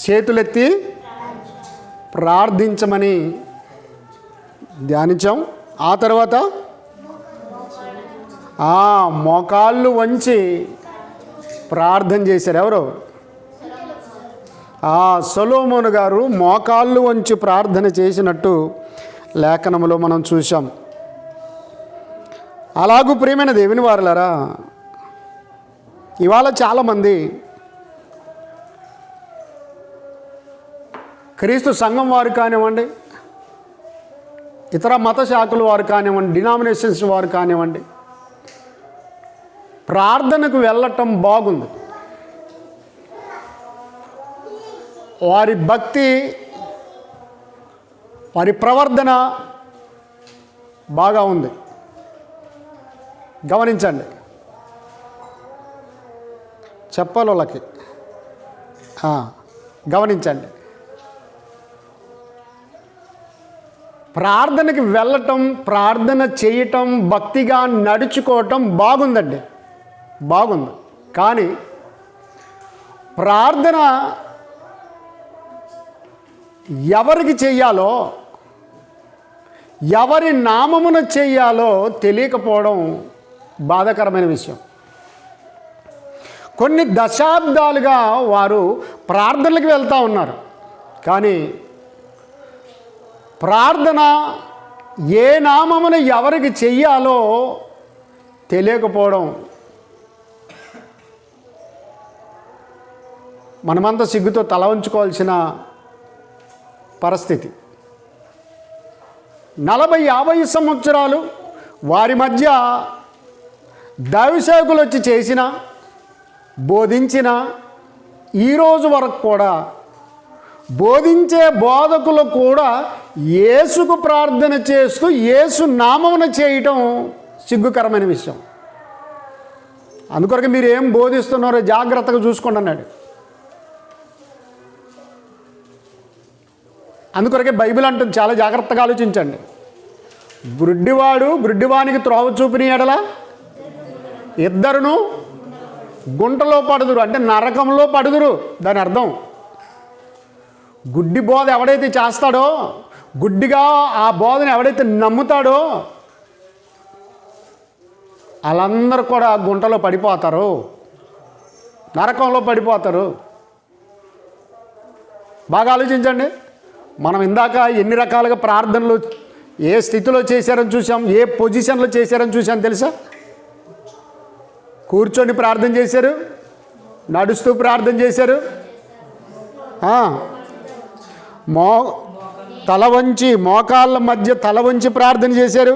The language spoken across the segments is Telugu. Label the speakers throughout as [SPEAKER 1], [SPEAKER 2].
[SPEAKER 1] చేతులెత్తి ప్రార్థించమని ధ్యానించాం. ఆ తర్వాత మోకాళ్ళు వంచి ప్రార్థన చేశారు. ఎవరు? సొలొమోను గారు మోకాళ్ళు వంచి ప్రార్థన చేసినట్టు లేఖనములో మనం చూసాం. అలాగూ ప్రియమైన దేవుని వారలారా, ఇవాళ చాలామంది క్రీస్తు సంఘం వారు కానివ్వండి, ఇతర మత శాఖల వారు కానివ్వండి, డినామినేషన్స్ వారు కానివ్వండి, ప్రార్థనకు వెళ్ళటం బాగుంది. వారి భక్తి, వారి ప్రవర్తన బాగా ఉంది. గమనించండి, చెప్పాలి వాళ్ళకి. గమనించండి, ప్రార్థనకి వెళ్ళటం, ప్రార్థన చేయటం, భక్తిగా నడుచుకోవటం బాగుందండి, బాగుంది. కానీ ప్రార్థన ఎవరికి చెయ్యాలో, ఎవరి నామమున చెయ్యాలో తెలియకపోవడం బాధాకరమైన విషయం. కొన్ని దశాబ్దాలుగా వారు ప్రార్థనలకు వెళ్తూ ఉన్నారు, కానీ ప్రార్థన ఏ నామమున ఎవరికి చెయ్యాలో తెలియకపోవడం మనమంతా సిగ్గుతో తల ఉంచుకోవాల్సిన పరిస్థితి. 40-50 సంవత్సరాలు వారి మధ్య దైవసేవకులు వచ్చి చేసిన, బోధించిన, ఈరోజు వరకు కూడా బోధించే బోధకులు కూడా యేసుకు ప్రార్థన చేస్తూ యేసు నామమున చేయటం సిగ్గుకరమైన విషయం. అందుకొరకు మీరు ఏం బోధిస్తున్నారో జాగ్రత్తగా చూసుకోండి అన్నాడు. అందుకొరకే బైబిల్ అంటుంది, చాలా జాగ్రత్తగా ఆలోచించండి. గుడ్డివాడు గుడ్డివానికి త్రోవ చూపిన ఎడల ఇద్దరును గుంటలో పడుదురు, అంటే నరకంలో పడుదురు. దాని అర్థం, గుడ్డి బోధ ఎవడైతే చేస్తాడో, గుడ్డిగా ఆ బోధను ఎవడైతే నమ్ముతాడో వాళ్ళందరూ కూడా గుంటలో పడిపోతారు, నరకంలో పడిపోతారు. బాగా ఆలోచించండి. మనం ఇందాక ఎన్ని రకాలుగా ప్రార్థనలు ఏ స్థితిలో చేశారని చూసాం, ఏ పొజిషన్లో చేశారని చూసాం తెలుసా? కూర్చొని ప్రార్థన చేశారు, నడుస్తూ ప్రార్థన చేశారు, తల వంచి, మోకాళ్ళ మధ్య తల వంచి ప్రార్థన చేశారు,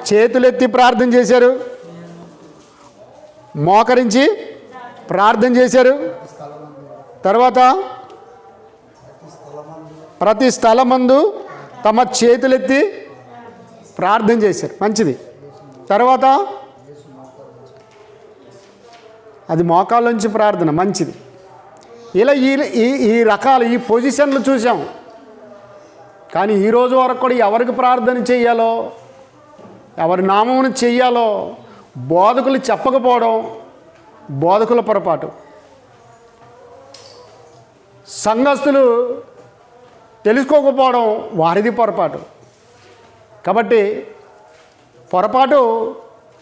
[SPEAKER 1] చేతులెత్తి ప్రార్థన చేశారు, మోకరించి ప్రార్థన చేశారు. తర్వాత ప్రతి స్థలమందు తమ చేతులెత్తి ప్రార్థన చేశారు. మంచిది. తర్వాత అది మోకాళ్ళ ప్రార్థన, మంచిది. ఇలా ఈ రకాలు, ఈ పొజిషన్లు చూసాం. కానీ ఈరోజు వరకు కూడా ఎవరికి ప్రార్థన చెయ్యాలో, ఎవరి నామమును చెయ్యాలో బోధకులు చెప్పకపోవడం బోధకుల పొరపాటు. సంఘస్థులు తెలుసుకోకపోవడం వారిది పొరపాటు. కాబట్టి పొరపాటు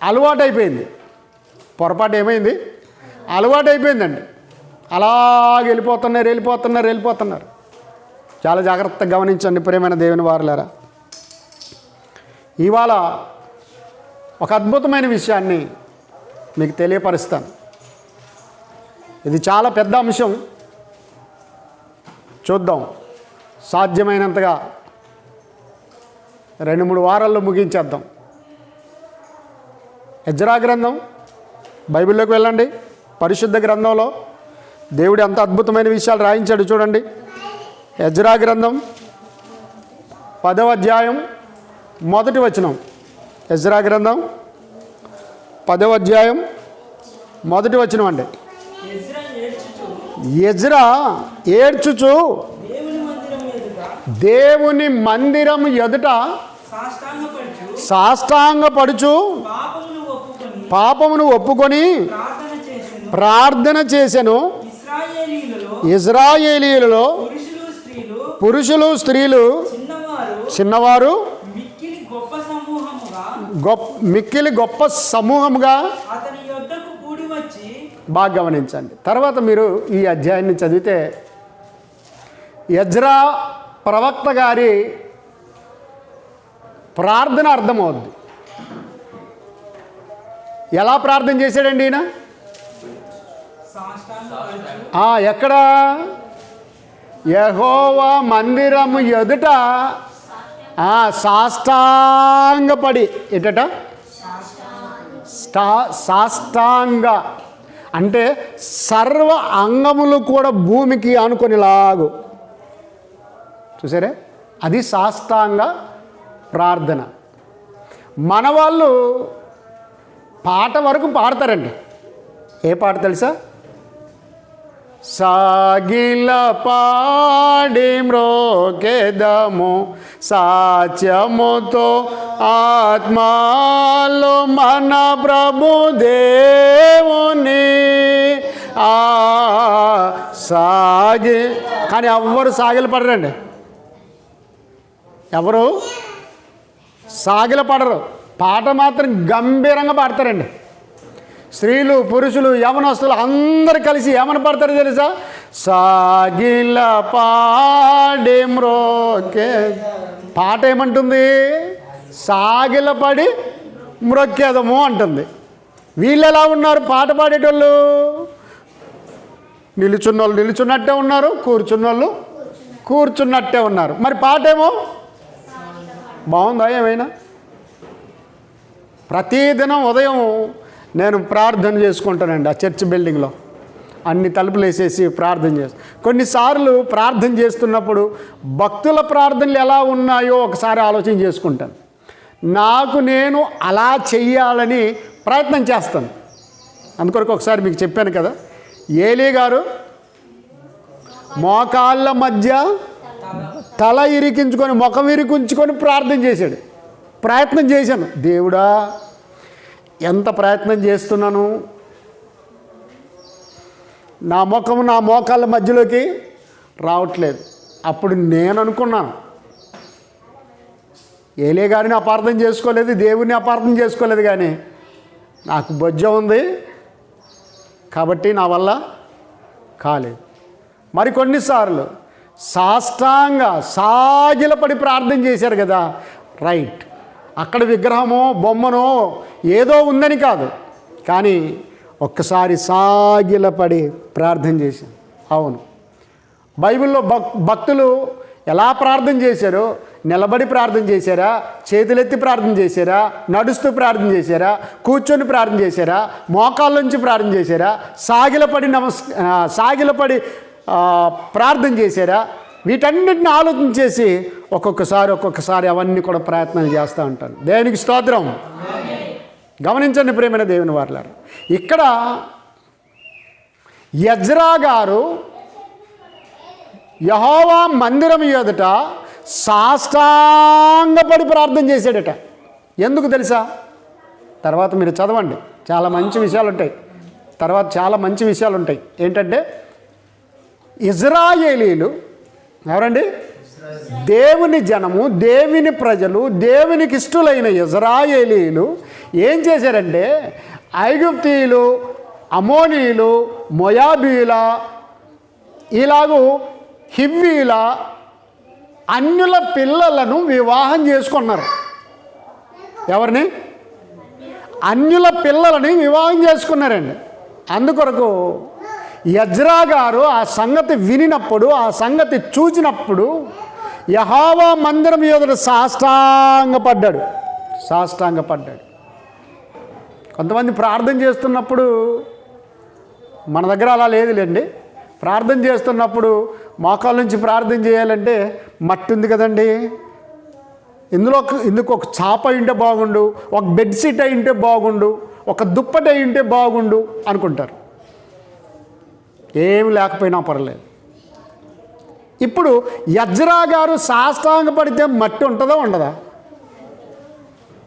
[SPEAKER 1] అలవాటైపోయింది. పొరపాటు ఏమైంది? అలవాటైపోయిందండి. అలాగే వెళ్ళిపోతున్నారు. చాలా జాగ్రత్తగా గమనించండి ప్రియమైన దేవుని వారలారా. ఇవాళ ఒక అద్భుతమైన విషయాన్ని మీకు తెలియపరుస్తాను. ఇది చాలా పెద్ద అంశం. చూద్దాం, సాధ్యమైనంతగా 2-3 వారాల్లో ముగించేద్దాం. ఎజ్రా గ్రంథం, బైబిల్లోకి వెళ్ళండి. పరిశుద్ధ గ్రంథంలో దేవుడు ఎంత అద్భుతమైన విషయాలు రాయించాడు చూడండి. ఎజ్రా గ్రంథం 10వ అధ్యాయం 1వ వచనం. ఎజ్రా గ్రంథం 10వ అధ్యాయం 1వ వచనం అండి. ఎజ్రా ఏడ్చుచు దేవుని మందిరం ఎదుట సాష్టాంగపడుచు పాపమును ఒప్పుకొని ప్రార్థన చేసెను. ఇజ్రాయేలీయులలో పురుషులు స్త్రీలు చిన్నవారు మిక్కిలి గొప్ప సమూహముగా బాగా గమనించండి. తర్వాత మీరు ఈ అధ్యాయాన్ని చదివితే ఎజ్రా ప్రవక్త గారి ప్రార్థన అర్థమవుద్ది. ఎలా ప్రార్థన చేశాడండి ఈయన? ఎక్కడ? యెహోవా మందిరము ఎదుట సాష్టాంగపడి, ఎటట సాష్టాంగ అంటే సర్వ అంగములు కూడా భూమికి ఆనుకొనిలాగు. చూసారే, అది సాష్టాంగ ప్రార్థన. మన వాళ్ళు పాట వరకు పాడతారండి. ఏ పాట తెలుసా? సాగిల పాడి మ్రోకెదము సాత్యముతో ఆత్మాలో మన ప్రభు దేవుని సాగి. కానీ ఎవ్వరు సాగిల పడరండి, ఎవరు సాగిల పడరు. పాట మాత్రం గంభీరంగా పాడతారండి. స్త్రీలు పురుషులు యవనస్తులు అందరు కలిసి ఏమని పాడతారో తెలుసా? సాగిల పాడి మ్రోకే. పాట ఏమంటుంది? సాగిల పడి మ్రొక్కేదము అంటుంది. వీళ్ళు ఎలా ఉన్నారు? పాట పాడేటోళ్ళు నిలుచున్నోళ్ళు నిలుచున్నట్టే ఉన్నారు, కూర్చున్నోళ్ళు కూర్చున్నట్టే ఉన్నారు. మరి పాట ఏమో బాగుందా? ఏమైనా ప్రతిదినం ఉదయం నేను ప్రార్థన చేసుకుంటానండి. ఆ చర్చ్ బిల్డింగ్లో అన్ని తలుపులు వేసేసి ప్రార్థన చేస్తాను. కొన్నిసార్లు ప్రార్థన చేస్తున్నప్పుడు భక్తుల ప్రార్థనలు ఎలా ఉన్నాయో ఒకసారి ఆలోచన చేసుకుంటాను. నాకు నేను అలా చెయ్యాలని ప్రయత్నం చేస్తాను. అందుకొరకు ఒకసారి మీకు చెప్పాను కదా, ఏలీ గారు మోకాళ్ళ మధ్య తల ఇరికించుకొని ముఖం ఇరికించుకొని ప్రార్థన చేశాడు. ప్రయత్నం చేశాను, దేవుడా ఎంత ప్రయత్నం చేస్తున్నాను, నా ముఖము నా మోకాళ్ళ మధ్యలోకి రావట్లేదు. అప్పుడు నేను అనుకున్నాను, ఏలీ గారిని అపార్థం చేసుకోలేదు, దేవుని అపార్థం చేసుకోలేదు, కానీ నాకు బొజ్జ ఉంది కాబట్టి నా వల్ల కాలేదు. మరికొన్నిసార్లు సాగిలపడి ప్రార్థన చేశారు కదా, రైట్, అక్కడ విగ్రహమో బొమ్మనో ఏదో ఉందని కాదు, కానీ ఒక్కసారి సాగిలపడి ప్రార్థన చేశాను. అవును, బైబిల్లో భక్తులు ఎలా ప్రార్థన చేశారో, నిలబడి ప్రార్థన చేశారా, చేతులెత్తి ప్రార్థన చేశారా, నడుస్తూ ప్రార్థన చేశారా, కూర్చొని ప్రార్థన చేశారా, మోకాళ్ళ నుంచి ప్రార్థన చేశారా, సాగిలపడి ప్రార్థన చేశారా, వీటన్నిటిని ఆలోచించేసి ఒక్కొక్కసారి అవన్నీ కూడా ప్రయత్నాలు చేస్తూ ఉంటాను. దేవునికి స్తోత్రం. గమనించండి ప్రియమైన దేవుని వారలారా, ఇక్కడ ఎజ్రా గారు యెహోవా మందిరం ఎదుట సాష్టాంగపడి ప్రార్థన చేశాడట. ఎందుకు తెలుసా? తర్వాత మీరు చదవండి, చాలా మంచి విషయాలు ఉంటాయి. తర్వాత చాలా మంచి విషయాలు ఉంటాయి. ఏంటంటే, ఇజ్రాయేలీలు ఎవరండి? దేవుని జనము, దేవుని ప్రజలు, దేవునికి ఇష్టలైన ఇజ్రాయేలీలు ఏం చేశారంటే, ఐగుప్తీయులు, అమోనీయులు, మోయాబీల, ఇలాగూ హివ్వీల అన్యుల పిల్లలను వివాహం చేసుకున్నారు. ఎవరిని? అన్యుల పిల్లలని వివాహం చేసుకున్నారండి. అందుకొరకు ఎజ్రా గారు ఆ సంగతి వినినప్పుడు, ఆ సంగతి చూసినప్పుడు యెహోవా మందిరం ఎదుట సాష్టాంగపడ్డాడు. కొంతమంది ప్రార్థన చేస్తున్నప్పుడు, మన దగ్గర అలా లేదులేండి, ప్రార్థన చేస్తున్నప్పుడు మోకాళ్ళ నుంచి ప్రార్థన చేయాలంటే మట్టి ఉంది కదండి, ఇందుకు ఒక చాప అయింటే బాగుండు, ఒక బెడ్షీట్ అయింటే బాగుండు, ఒక దుప్పటి అయింటే బాగుండు అనుకుంటారు. ఏమి లేకపోయినా పర్లేదు. ఇప్పుడు ఎజ్రా గారు సాష్టాంగపడితే మట్టి ఉంటుందా ఉండదా?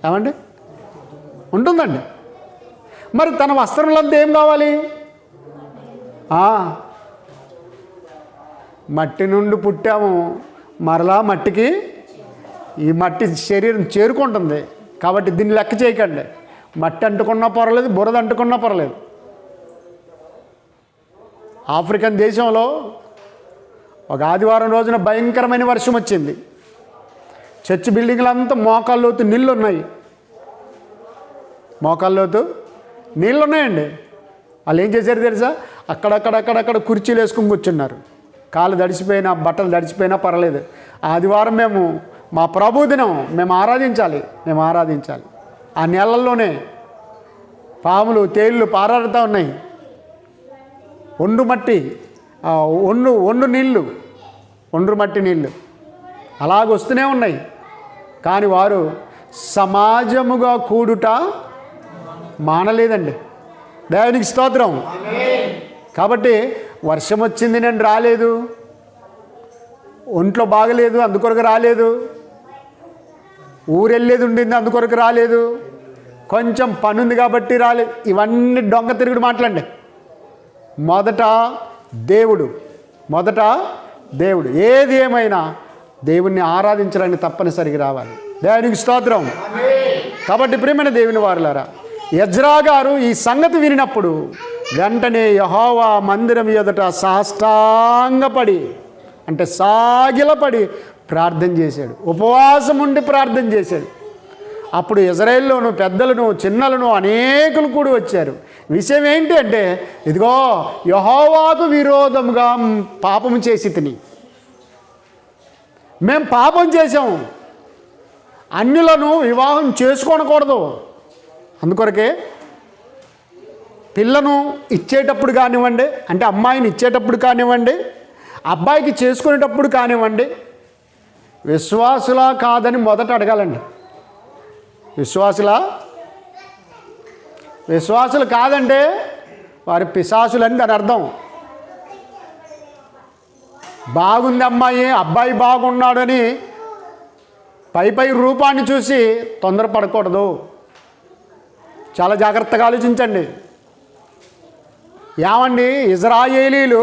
[SPEAKER 1] ఏమండి? ఉంటుందండి. మరి తన వస్త్రములంతా ఏం కావాలి? మట్టి నుండి పుట్టాము, మరలా మట్టికి ఈ మట్టి శరీరం చేరుకుంటుంది. కాబట్టి దీన్ని లెక్క చేయకండి. మట్టి అంటుకున్నా పర్వాలేదు, బురద అంటుకున్నా పర్వాలేదు. ఆఫ్రికన్ దేశంలో ఒక ఆదివారం రోజున భయంకరమైన వర్షం వచ్చింది. చర్చి బిల్డింగ్లంతా మోకాళ్ళలోతు నీళ్ళు ఉన్నాయి. మోకాళ్ళలోతు నీళ్ళు ఉన్నాయండి. వాళ్ళు ఏం చేశారు తెలుసా? అక్కడక్కడ కుర్చీలు వేసుకుని కూర్చున్నారు. కాళ్ళు తడిసిపోయినా, బట్టలు తడిసిపోయినా పర్లేదు. ఆదివారం మా ప్రభు దినం, మేము ఆరాధించాలి. ఆ నెలల్లోనే పాములు, తేళ్ళు పారాడుతూ ఉన్నాయి. ఒండ్రు మట్టి నీళ్ళు అలాగొస్తూనే ఉన్నాయి. కానీ వారు సమాజముగా కూడుట మానలేదండి. దేవునికి స్తోత్రం. కాబట్టి వర్షం వచ్చింది, నేను రాలేదు, ఒంట్లో బాగలేదు అందుకొరకు రాలేదు, ఊరెళ్ళేది ఉండింది అందుకొరకు రాలేదు, కొంచెం పని ఉంది కాబట్టి రాలేదు. ఇవన్నీ దొంగ తిరుగుడు మాట్లాడండి. మొదట దేవుడు ఏది ఏమైనా దేవుణ్ణి ఆరాధించడానికి తప్పనిసరిగా రావాలి. దేవునికి స్తోత్రం. కాబట్టి ప్రియమైన దేవుని వారులారా, ఎజ్రా గారు ఈ సంగతి వినినప్పుడు వెంటనే యెహోవా మందిరం ఎదుట సాష్టాంగపడి, అంటే సాగిలపడి ప్రార్థన చేశాడు. ఉపవాసం ఉండి ప్రార్థన చేశాడు. అప్పుడు ఇజ్రాయేల్లోను పెద్దలను, చిన్నలను అనేకులు కూడి వచ్చారు. విషయం ఏంటి అంటే, ఇదిగో యెహోవాకు విరోధముగా పాపము చేసి తిని, మేము పాపం చేసాం, అన్యులను వివాహం చేసుకోనకూడదు. అందుకొరకే పిల్లను ఇచ్చేటప్పుడు కానివ్వండి, అంటే అమ్మాయిని ఇచ్చేటప్పుడు కానివ్వండి, అబ్బాయికి చేసుకునేటప్పుడు కానివ్వండి, విశ్వాసులా కాదని మొదట అడగాలండి. విశ్వాసులు కాదంటే వారి పిశాసులని దాని అర్థం. బాగుంది అమ్మాయి, అబ్బాయి బాగున్నాడని పై రూపాన్ని చూసి తొందరపడకూడదు. చాలా జాగ్రత్తగా ఆలోచించండి. ఏమండి, ఇజ్రాయేలీలు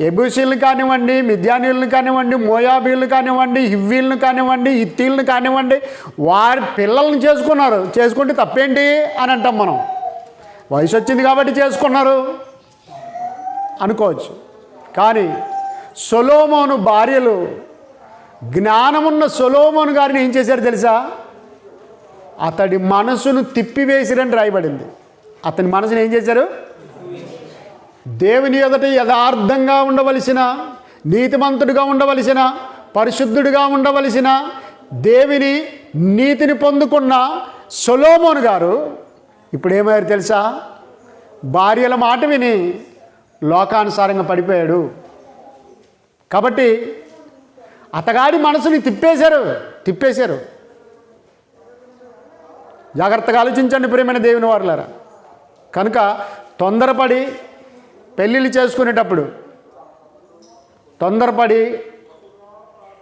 [SPEAKER 1] ఎబూసీలను కానివ్వండి, మిద్యానీయులను కానివ్వండి, మోయాబీలను కానివ్వండి, హివ్వీలను కానివ్వండి, హిత్తీలను కానివ్వండి, వారి పిల్లల్ని చేసుకుంటే తప్పేంటి అని అంటాం మనం. వయసు వచ్చింది కాబట్టి చేసుకున్నారు అనుకోవచ్చు. కానీ సొలొమోను భార్యలు, జ్ఞానమున్న సొలొమోను గారిని ఏం చేశారు తెలుసా? అతడి మనసును తిప్పివేసిరని రాయబడింది. అతని మనసును ఏం చేశారు? దేవుని ఎదుట యథార్థంగా ఉండవలసిన, నీతిమంతుడిగా ఉండవలసిన, పరిశుద్ధుడిగా ఉండవలసిన, దేవుని నీతిని పొందుకున్న సొలొమోను గారు ఇప్పుడు ఏమయ్యారు తెలుసా? భార్యల మాట విని లోకానుసారంగా పడిపోయాడు. కాబట్టి అతగాడి మనసుని తిప్పేశారు. జాగ్రత్తగా ఆలోచించండి ప్రియమైన దేవుని వారులారా. కనుక తొందరపడి పెళ్ళిళ్ళు చేసుకునేటప్పుడు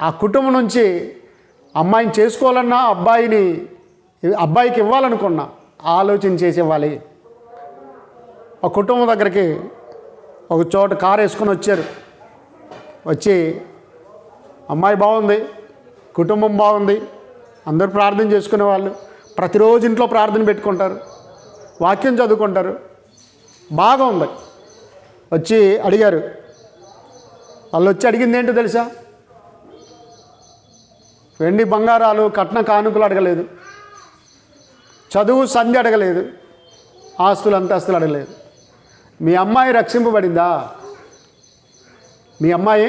[SPEAKER 1] ఆ కుటుంబం నుంచి అమ్మాయిని చేసుకోవాలన్నా, అబ్బాయికి ఇవ్వాలనుకున్నా ఆలోచన చేసేవ్వాలి. ఆ కుటుంబం దగ్గరికి ఒక చోట కారు వేసుకొని వచ్చి అమ్మాయి బాగుంది, కుటుంబం బాగుంది, అందరూ ప్రార్థన చేసుకునేవాళ్ళు, ప్రతిరోజు ఇంట్లో ప్రార్థన పెట్టుకుంటారు, వాక్యం చదువుకుంటారు, బాగా ఉంది. వచ్చి అడిగారు. వాళ్ళు వచ్చి అడిగింది ఏంటో తెలుసా? వెండి బంగారాలు, కట్న కానుకలు అడగలేదు, చదువు సంధి అడగలేదు, ఆస్తులు అంతస్తులు అడగలేదు. మీ అమ్మాయి రక్షింపబడిందా? మీ అమ్మాయి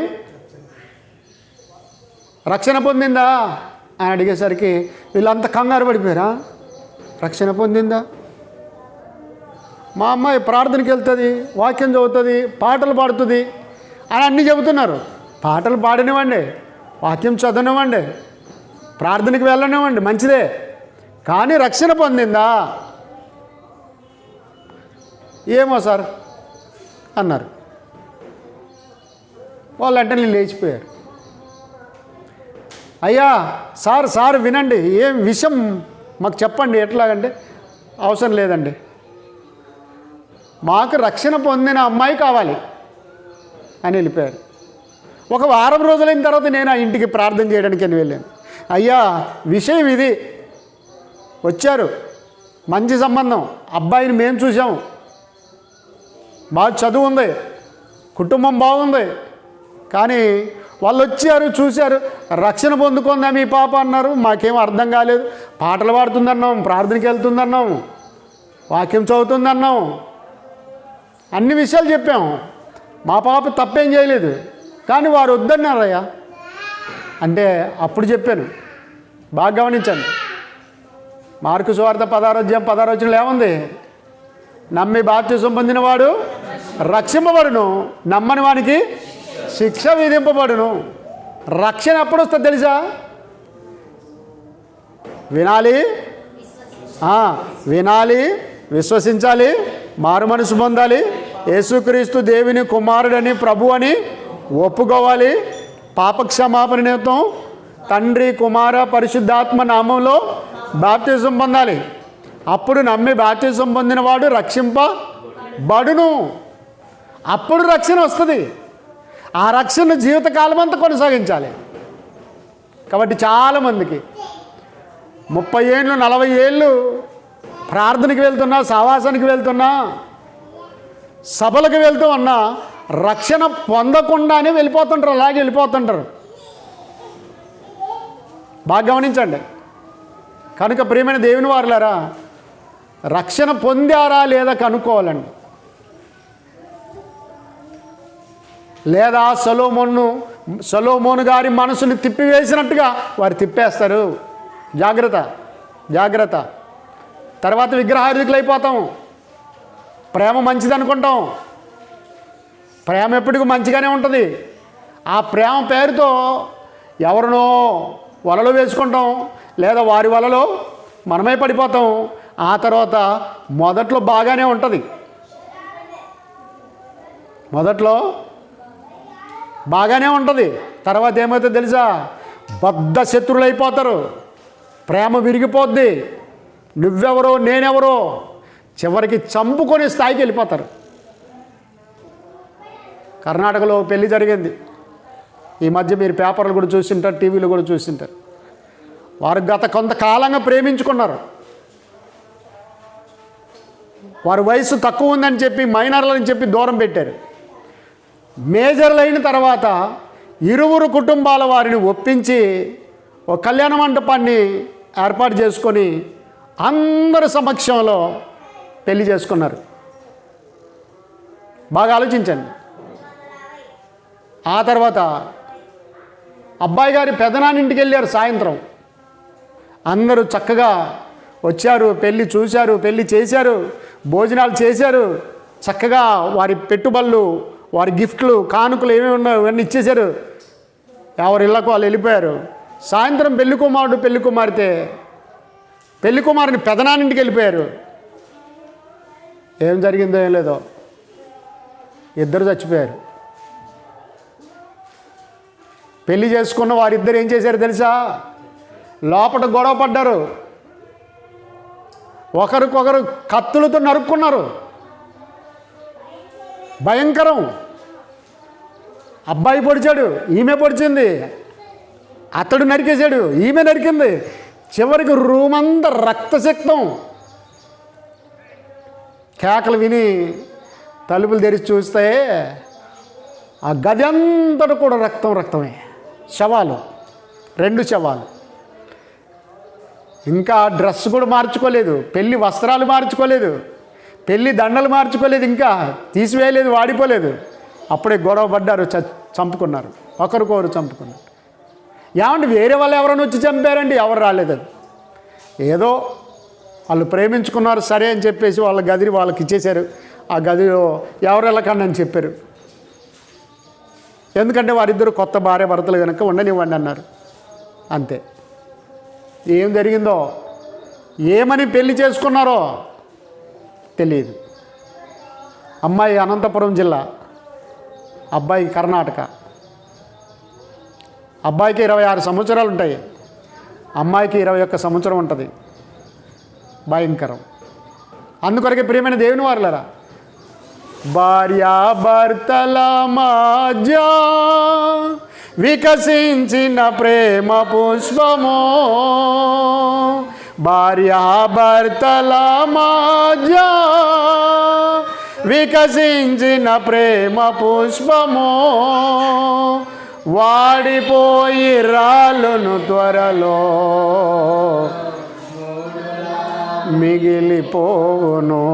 [SPEAKER 1] రక్షణ పొందిందా అని అడిగేసరికి వీళ్ళంతా కంగారు పడిపోయారా? రక్షణ పొందిందా? మా అమ్మాయి ప్రార్థనకి వెళ్తుంది, వాక్యం చదువుతుంది, పాటలు పాడుతుంది అని అన్నీ చెబుతున్నారు. పాటలు పాడనివ్వండి, వాక్యం చదవనివ్వండి, ప్రార్థనకి వెళ్ళనివ్వండి, మంచిదే. కానీ రక్షణ పొందిందా? ఏమో సార్ అన్నారు. వాళ్ళంటే నేను లేచిపోయారు. అయ్యా సార్ వినండి, ఏం విషయం మాకు చెప్పండి, ఎట్లాగంటే అవసరం లేదండి, మాకు రక్షణ పొందిన అమ్మాయి కావాలి అని వెళ్ళిపోయారు. ఒక వారం రోజులైన తర్వాత నేను ఆ ఇంటికి ప్రార్థన చేయడానికి అని వెళ్ళాను. అయ్యా విషయం ఇది, వచ్చారు, మంచి సంబంధం, అబ్బాయిని మేము చూసాము, బాగా చదువు ఉంది, కుటుంబం బాగుంది, కానీ వాళ్ళు వచ్చారు చూశారు, రక్షణ పొందుకుందా మీ పాప అన్నారు. మాకేం అర్థం కాలేదు. పాటలు పాడుతుందన్నాం, ప్రార్థనకి వెళ్తుందన్నాం, వాక్యం చదువుతుందన్నాం, అన్ని విషయాలు చెప్పాం. మా పాప తప్పేం చేయలేదు, కానీ వారు వద్దన్నారయ్యా అంటే అప్పుడు చెప్పాను. బాగా గమనించండి. మార్కు సువార్త 16 ఏముంది? నమ్మి బాప్తిసం పొందినవాడు రక్షింపబడును, నమ్మని వానికి శిక్ష విధింపబడును. రక్షణ ఎప్పుడు వస్తుంది తెలుసా? వినాలి, విశ్వసించాలి, మారు మనసు పొందాలి, యేసుక్రీస్తు దేవుని కుమారుడని ప్రభు అని ఒప్పుకోవాలి, పాపక్షమాపణ నిమిత్తం తండ్రి కుమార పరిశుద్ధాత్మ నామంలో బాప్తిజం పొందాలి. అప్పుడు నమ్మి బాప్తిజం పొందినవాడు రక్షింపబడును. అప్పుడు రక్షణ వస్తుంది. ఆ రక్షణ జీవితకాలం అంతా కొనసాగించాలి. కాబట్టి చాలామందికి 30 ఏళ్ళు 40 ఏళ్ళు ప్రార్థనకి వెళ్తున్నా, సహవాసానికి వెళ్తున్నా, సభలకు వెళ్తూ ఉన్నా రక్షణ పొందకుండానే వెళ్ళిపోతుంటారు, అలాగే వెళ్ళిపోతుంటారు. బాగా గమనించండి. కనుక ప్రియమైన దేవుని వారులారా, రక్షణ పొందారా లేదా కనుక్కోవాలండి. లేదా సొలొమోను గారి మనసుని తిప్పివేసినట్టుగా వారు తిప్పేస్తారు. జాగ్రత్త. తర్వాత విగ్రహార్థికులు అయిపోతాం. ప్రేమ మంచిది అనుకుంటాం. ప్రేమ ఎప్పటికీ మంచిగానే ఉంటుంది. ఆ ప్రేమ పేరుతో ఎవరినో వలలో వేసుకుంటాం, లేదా వారి వలలో మనమే పడిపోతాం. ఆ తర్వాత మొదట్లో బాగానే ఉంటుంది. తర్వాత ఏమవుతుందో తెలుసా? బద్ధ శత్రువులు అయిపోతారు. ప్రేమ విరిగిపోద్ది. నువ్వెవరో నేనెవరో చివరికి చంపుకొని స్థాయికి వెళ్ళిపోతారు. కర్ణాటకలో పెళ్లి జరిగింది. ఈ మధ్య మీరు పేపర్లు కూడా చూసింటారు, టీవీలో కూడా చూసింటారు. వారు గత కొంతకాలంగా ప్రేమించుకున్నారు. వారి వయసు తక్కువ ఉందని చెప్పి మైనర్లని చెప్పి దూరం పెట్టారు. మేజర్లు అయిన తర్వాత ఇరువురు కుటుంబాల వారిని ఒప్పించి ఒక కళ్యాణ మండపాన్ని ఏర్పాటు చేసుకొని అందరి సమక్షంలో పెళ్లి చేసుకున్నారు. బాగా ఆలోచించండి. ఆ తర్వాత అబ్బాయి గారి పెదనాన్నింటికి వెళ్ళారు. సాయంత్రం అందరూ చక్కగా వచ్చారు, పెళ్ళి చూశారు, పెళ్ళి చేశారు, భోజనాలు చేశారు. చక్కగా వారి పెట్టుబడులు, వారి గిఫ్ట్లు, కానుకలు ఏమేమి ఉన్నాయో ఇవన్నీ ఇచ్చేశారు. ఎవరి ఇళ్ళకు వాళ్ళు వెళ్ళిపోయారు. సాయంత్రం పెళ్లి కుమారుడు పెళ్లి కుమార్తె పెళ్లి కుమారుని పెదనాన్నింటికి వెళ్ళిపోయారు. ఏం జరిగిందో ఏం లేదో ఇద్దరు చచ్చిపోయారు. పెళ్లి చేసుకున్న వారిద్దరు ఏం చేశారు తెలుసా? లోపల గొడవ పడ్డారు. ఒకరికొకరు కత్తులతో నరుక్కున్నారు. భయంకరం. అబ్బాయి పొడిచాడు, ఈమె పొడిచింది. అతడు నరికేశాడు, ఈమె నరికింది. చివరికి రూమ్ అంతా రక్తసిక్తం. కేకలు విని తలుపులు తెరిచి చూస్తే ఆ గది అంతటా కూడా రక్తమే. శవాలు, 2 శవాలు. ఇంకా డ్రెస్ కూడా మార్చుకోలేదు, పెళ్లి వస్త్రాలు మార్చుకోలేదు, పెళ్లి దండలు మార్చుకోలేదు, ఇంకా తీసివేయలేదు, వాడిపోలేదు. అప్పుడే గొడవ పడ్డారు, చంపుకున్నారు. ఒకరికొకరు చంపుకున్నారు. ఏమంటే వేరే వాళ్ళు ఎవరైనా వచ్చి చంపారండి? ఎవరు రాలేదు. ఏదో వాళ్ళు ప్రేమించుకున్నారు సరే అని చెప్పేసి వాళ్ళ గదిని వాళ్ళకి ఇచ్చేశారు. ఆ గదిలో ఎవరు వెళ్ళకండి అని చెప్పారు. ఎందుకంటే వారిద్దరు కొత్త భార్య భర్తలు కనుక ఉండనివ్వండి అన్నారు. అంతే. ఏం జరిగిందో, ఏమని పెళ్లి చేసుకున్నారో తెలియదు. అమ్మాయి అనంతపురం జిల్లా, అబ్బాయి కర్ణాటక. అబ్బాయికి 26 సంవత్సరాలు ఉంటాయి, అమ్మాయికి 21 సంవత్సరం ఉంటుంది. భయంకరం. అందుకొరకే ప్రియమైన దేవుని వారులారా, భార్యాభర్తల మధ్య వికసించిన ప్రేమ పుష్పము, భార్యాభర్తల మధ్య వికసించిన ప్రేమ పుష్పము, వాడిపోయి రాలును త్వరలో మిగిలిపోవును,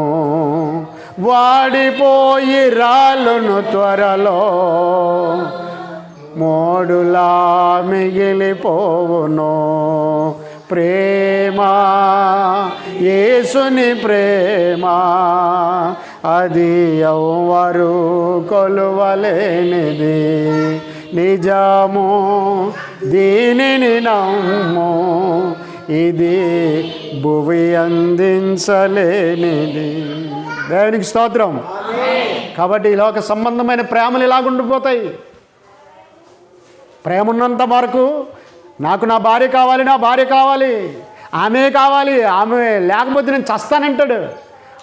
[SPEAKER 1] వాడిపోయి రాలును త్వరలో మోడులా మిగిలిపోవును. ప్రేమ, యేసుని ప్రేమ, అది ఎవ్వరు కొలువలేనిది, నిజము దీనిని నమ్ము, ఇది భువి అందించలేనిది. దేవునికి స్తోత్రం. కాబట్టి ఈ లోక సంబంధమైన ప్రేమలు ఇలాగుండిపోతాయి. ప్రేమ ఉన్నంత వరకు నాకు నా భార్య కావాలి, నా భార్య కావాలి, ఆమె కావాలి, ఆమె లేకపోతే నేను చస్తానంటాడు,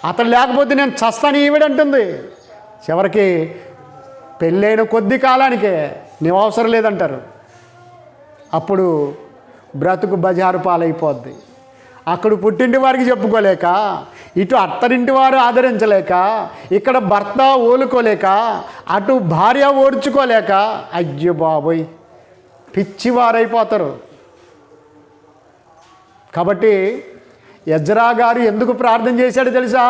[SPEAKER 1] అతను లేకపోతే నేను చస్తాను ఈవిడంటుంది. చివరికి పెళ్ళైన కొద్ది కాలానికే నీవు అవసరం లేదంటారు. అప్పుడు బ్రతుకు బజారు పాలైపోద్ది. అక్కడ పుట్టింటి వారికి చెప్పుకోలేక, ఇటు అత్తరింటి వారు ఆదరించలేక, ఇక్కడ భర్త ఓలుకోలేక, అటు భార్య ఓడ్చుకోలేక, అయ్యో బాబోయ్ పిచ్చివారైపోతారు. కాబట్టి ఎజ్రా గారు ఎందుకు ప్రార్థన చేశాడు తెలుసా?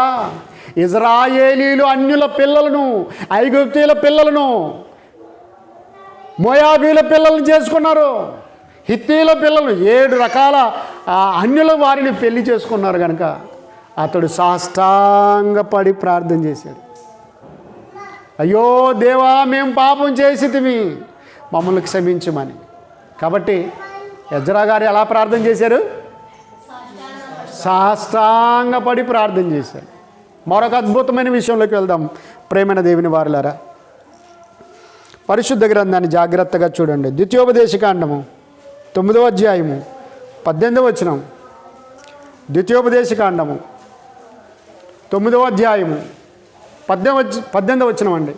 [SPEAKER 1] ఇజ్రాయేలీలు అన్యుల పిల్లలను, ఐగుప్తీయుల పిల్లలను, మోయాబీల పిల్లలను చేసుకున్నారు, హిత్తీల పిల్లలు 7 రకాల అన్యుల వారిని పెళ్లి చేసుకున్నారు. కనుక అతడు సాష్టాంగపడి ప్రార్థన చేశాడు. అయ్యో దేవా, మేము పాపం చేసితిమి, మమ్మల్ని క్షమించమని. కాబట్టి ఎజ్రా గారు ఎలా ప్రార్థన చేశారు? సాష్టాంగపడి ప్రార్థన చేశారు. మరొక అద్భుతమైన విషయంలోకి వెళ్దాం. ప్రేమైన దేవుని వారులారా, పరిశుద్ధ గ్రంథాన్ని జాగ్రత్తగా చూడండి. ద్వితీయోపదేశకాండము 9వ అధ్యాయము 18వ వచనం. ద్వితీయోపదేశకాండము 9వ అధ్యాయము 18వ వచనం అండి.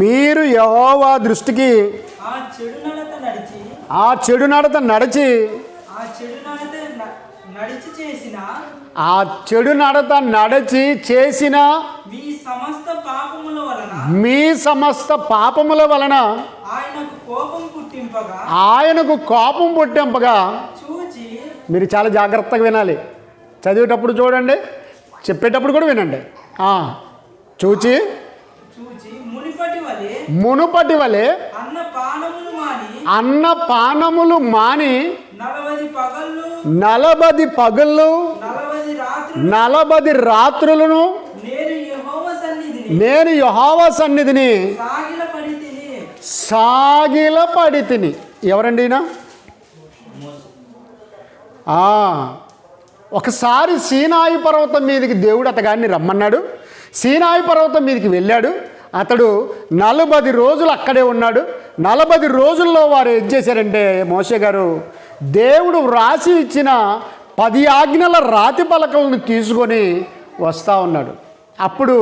[SPEAKER 1] మీరు యెహోవా దృష్టికి ఆ చెడు నడత నడిచి చేసిన మీ సమస్త పాపముల వలన ఆయనకు కోపం పుట్టింపగా. మీరు చాలా జాగ్రత్తగా వినాలి. చదివేటప్పుడు చూడండి, చెప్పేటప్పుడు కూడా వినండి. చూచి మునుపటి వలె అన్న పానములు మాని 40 పగళ్ళు 40 రాత్రులను నేను యెహోవా సన్నిధిని సాగిలపడి తిని. ఎవరండి ఈయన? ఒకసారి సీనాయి పర్వతం మీదకి దేవుడు అతగాన్ని రమ్మన్నాడు. సీనాయి పర్వతం మీదకి వెళ్ళాడు. అతడు 40 రోజులు అక్కడే ఉన్నాడు. 40 రోజుల్లో వారు ఏం చేశారంటే, మోషే గారు దేవుడు వ్రాసి ఇచ్చిన 10 ఆజ్ఞల రాతి పలకలను తీసుకొని వస్తూ ఉన్నాడు. అప్పుడు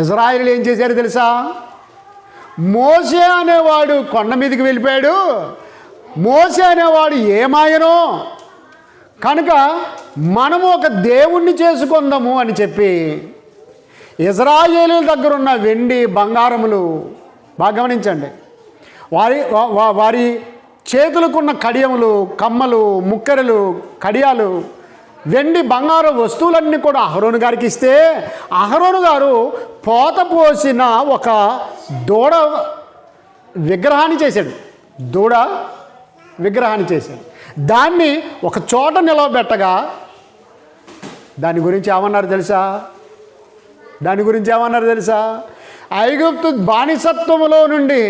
[SPEAKER 1] ఇజ్రాయేలీయులు ఏం చేశారు తెలుసా? మోషే అనేవాడు కొండ మీదకి వెళ్ళిపోయాడు, మోషే అనేవాడు ఏమాయనో, కనుక మనము ఒక దేవుణ్ణి చేసుకుందాము అని చెప్పి ఇజ్రాయేలీయుల దగ్గర ఉన్న వెండి బంగారములు బాగా గమనించండి, వారి చేతులకున్న కడియములు, కమ్మలు, ముక్కెరలు, కడియాలు, వెండి బంగారు వస్తువులన్నీ కూడా అహరోను గారికి ఇస్తే, అహరోను గారు పోత పోసిన ఒక దూడ విగ్రహాన్ని చేశాడు. దూడ విగ్రహాన్ని చేశాడు. దాన్ని ఒక చోట నిలవబెట్టగా దాని గురించి ఏమన్నారు తెలుసా? ఐగుప్తు బానిసత్వములో నుండి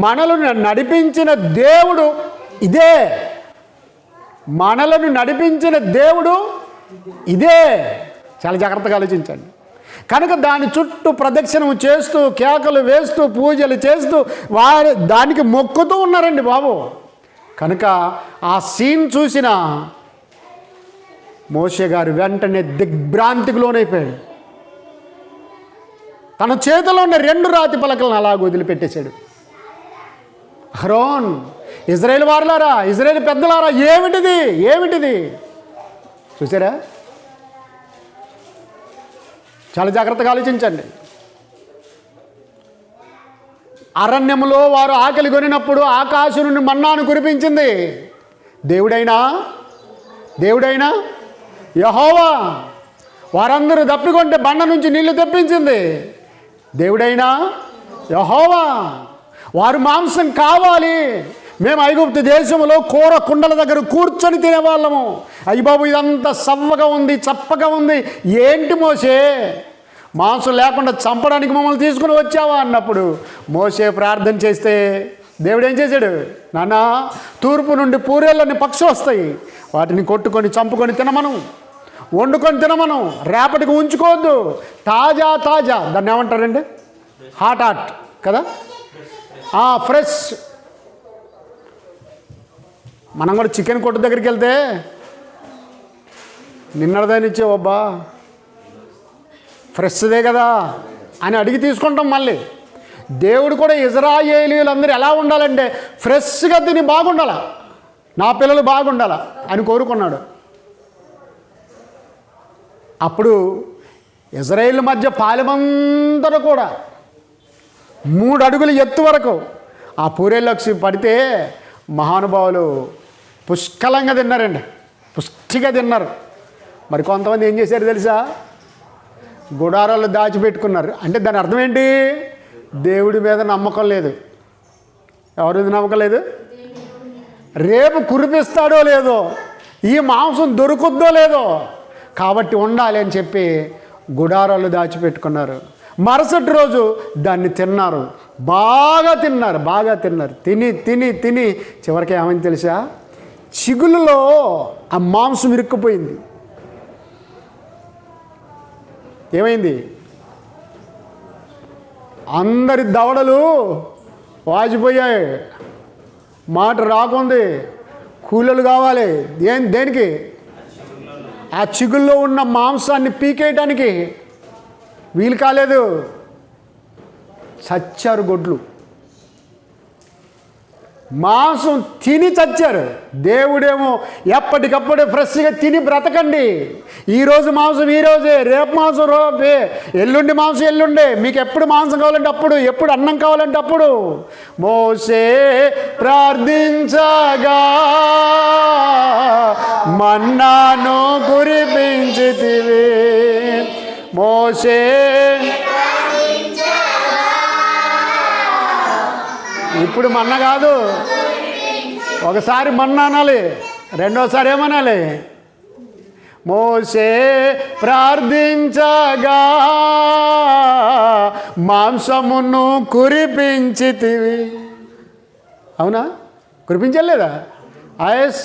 [SPEAKER 1] మనలను నడిపించిన దేవుడు ఇదే. మనలను నడిపించిన దేవుడు ఇదే. చాలా జాగ్రత్తగా ఆలోచించండి. కనుక దాని చుట్టూ ప్రదక్షిణం చేస్తూ, కేకలు వేస్తూ, పూజలు చేస్తూ దానికి మొక్కుతూ ఉన్నారండి బాబు. కనుక ఆ సీన్ చూసిన మోషే గారు వెంటనే దిగ్భ్రాంతికి లోనైపోయాడు. తన చేతిలో ఉన్న 2 రాతి పలకలను అలాగ వదిలిపెట్టేశాడు. అహరోన్, ఇజ్రాయేల్ వారులారా, ఇజ్రాయేల్ పెద్దలారా, ఏమిటిది చూసారా? చాలా జాగ్రత్తగా ఆలోచించండి. అరణ్యములో వారు ఆకలి కొనినప్పుడు ఆకాశం నుండి మన్నాను కురిపించింది దేవుడైనా యెహోవా. వారందరూ దప్పికొంటే బండ నుంచి నీళ్లు తెప్పించింది దేవుడైనా యెహోవా. వారు మాంసం కావాలి, మేము ఐగుప్తు దేశంలో కూర కుండల దగ్గర కూర్చొని తినేవాళ్ళము. అయ్య బాబు, ఇదంతా సవ్వగా ఉంది, చప్పగా ఉంది, ఏంటి మోసే, మాంసం లేకుండా చంపడానికి మమ్మల్ని తీసుకుని వచ్చావా అన్నప్పుడు మోసే ప్రార్థన చేస్తే దేవుడు ఏం చేశాడు? నాన్న, తూర్పు నుండి పూరేళ్ళని పక్షులు వస్తాయి, వాటిని కొట్టుకొని చంపుకొని తినమను, వండుకొని తినమను, రేపటికి ఉంచుకోవద్దు, తాజా దాన్ని ఏమంటారండి? హాట్ కదా, ఫ్రెష్. మనం కూడా చికెన్ కొట్టు దగ్గరికి వెళ్తే నిన్నటిదాన్ని ఇచ్చేవబ్బా, ఫ్రెష్దే కదా అని అడిగి తీసుకుంటాం. మళ్ళీ దేవుడు కూడా ఇజ్రాయేలీయులందరూ ఎలా ఉండాలంటే ఫ్రెష్గా తిని బాగుండాల, నా పిల్లలు బాగుండాల అని కోరుకున్నాడు. అప్పుడు ఇజ్రాయేల్ మధ్య పాలెమందరూ కూడా 3 అడుగుల ఎత్తు వరకు ఆ పూరేళ్ళకి పడితే మహానుభావులు పుష్కలంగా తిన్నారండి, పుష్టిగా తిన్నారు. మరి కొంతమంది ఏం చేశారు తెలుసా? గుడారాలు దాచిపెట్టుకున్నారు. అంటే దాని అర్థం ఏంటి? దేవుడి మీద నమ్మకం లేదు. ఎవరి మీద నమ్మకం లేదు? రేపు కురిపిస్తాడో లేదో, ఈ మాంసం దొరుకుద్దో లేదో, కాబట్టి ఉండాలి అని చెప్పి గుడారాలు దాచిపెట్టుకున్నారు. మరుసటి రోజు దాన్ని తిన్నారు, బాగా తిన్నారు. తిని చివరికి ఏమైంది తెలుసా? చిగులులో ఆ మాంసం ఇరుక్కుపోయింది. ఏమైంది? అందరి దవడలు వాచిపోయాయి, మాట రాకుంది, కూలీలు కావాలి. దేనికి? ఆ చిగుల్లో ఉన్న మాంసాన్ని పీకేయడానికి వీలు కాలేదు. చచ్చారు గొడ్లు, మాంసం తిని చచ్చారు. దేవుడేమో ఎప్పటికప్పుడే ఫ్రెష్గా తిని బ్రతకండి, ఈరోజు మాంసం ఈరోజే, రేపు మాంసం రేపే, ఎల్లుండి మాంసం ఎల్లుండే, మీకు ఎప్పుడు మాంసం కావాలంటే అప్పుడు, ఎప్పుడు అన్నం కావాలంటే అప్పుడు. మోసే ప్రార్థించగా మన్నాను కురిపించితివి. మోసే ఇప్పుడు మన్న కాదు, ఒకసారి మన్న అనాలి, రెండోసారి ఏమనాలి? మోసే ప్రార్థించగా మాంసమును కురిపించితివి. అవునా? కురిపించలేదా? ఆయస్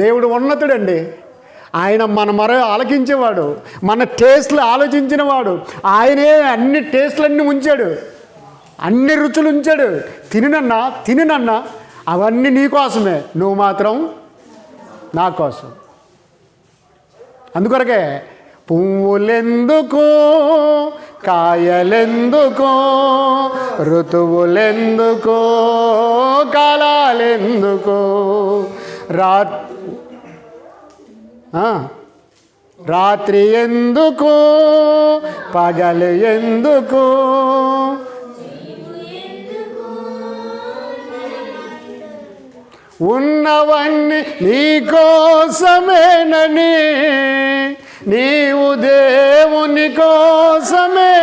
[SPEAKER 1] దేవుడు ఉన్నతుడండి. ఆయన మన ఆలకించేవాడు, మన టేస్ట్లు ఆలోచించినవాడు. ఆయనే అన్ని టేస్ట్లన్నీ ఉంచాడు, అన్ని రుచులు ఉంచాడు. తినన్నా అవన్నీ నీ కోసమే, నువ్వు మాత్రం నా కోసం. అందుకొరకే పువ్వులెందుకు, కాయలెందుకు, ఋతువులెందుకు, కాలాలెందుకు, రాత్రి ఎందుకు, పగలు ఎందుకు, ఉన్నవన్నీ నీకోసమేనని, నీవు దేవుని కోసమే,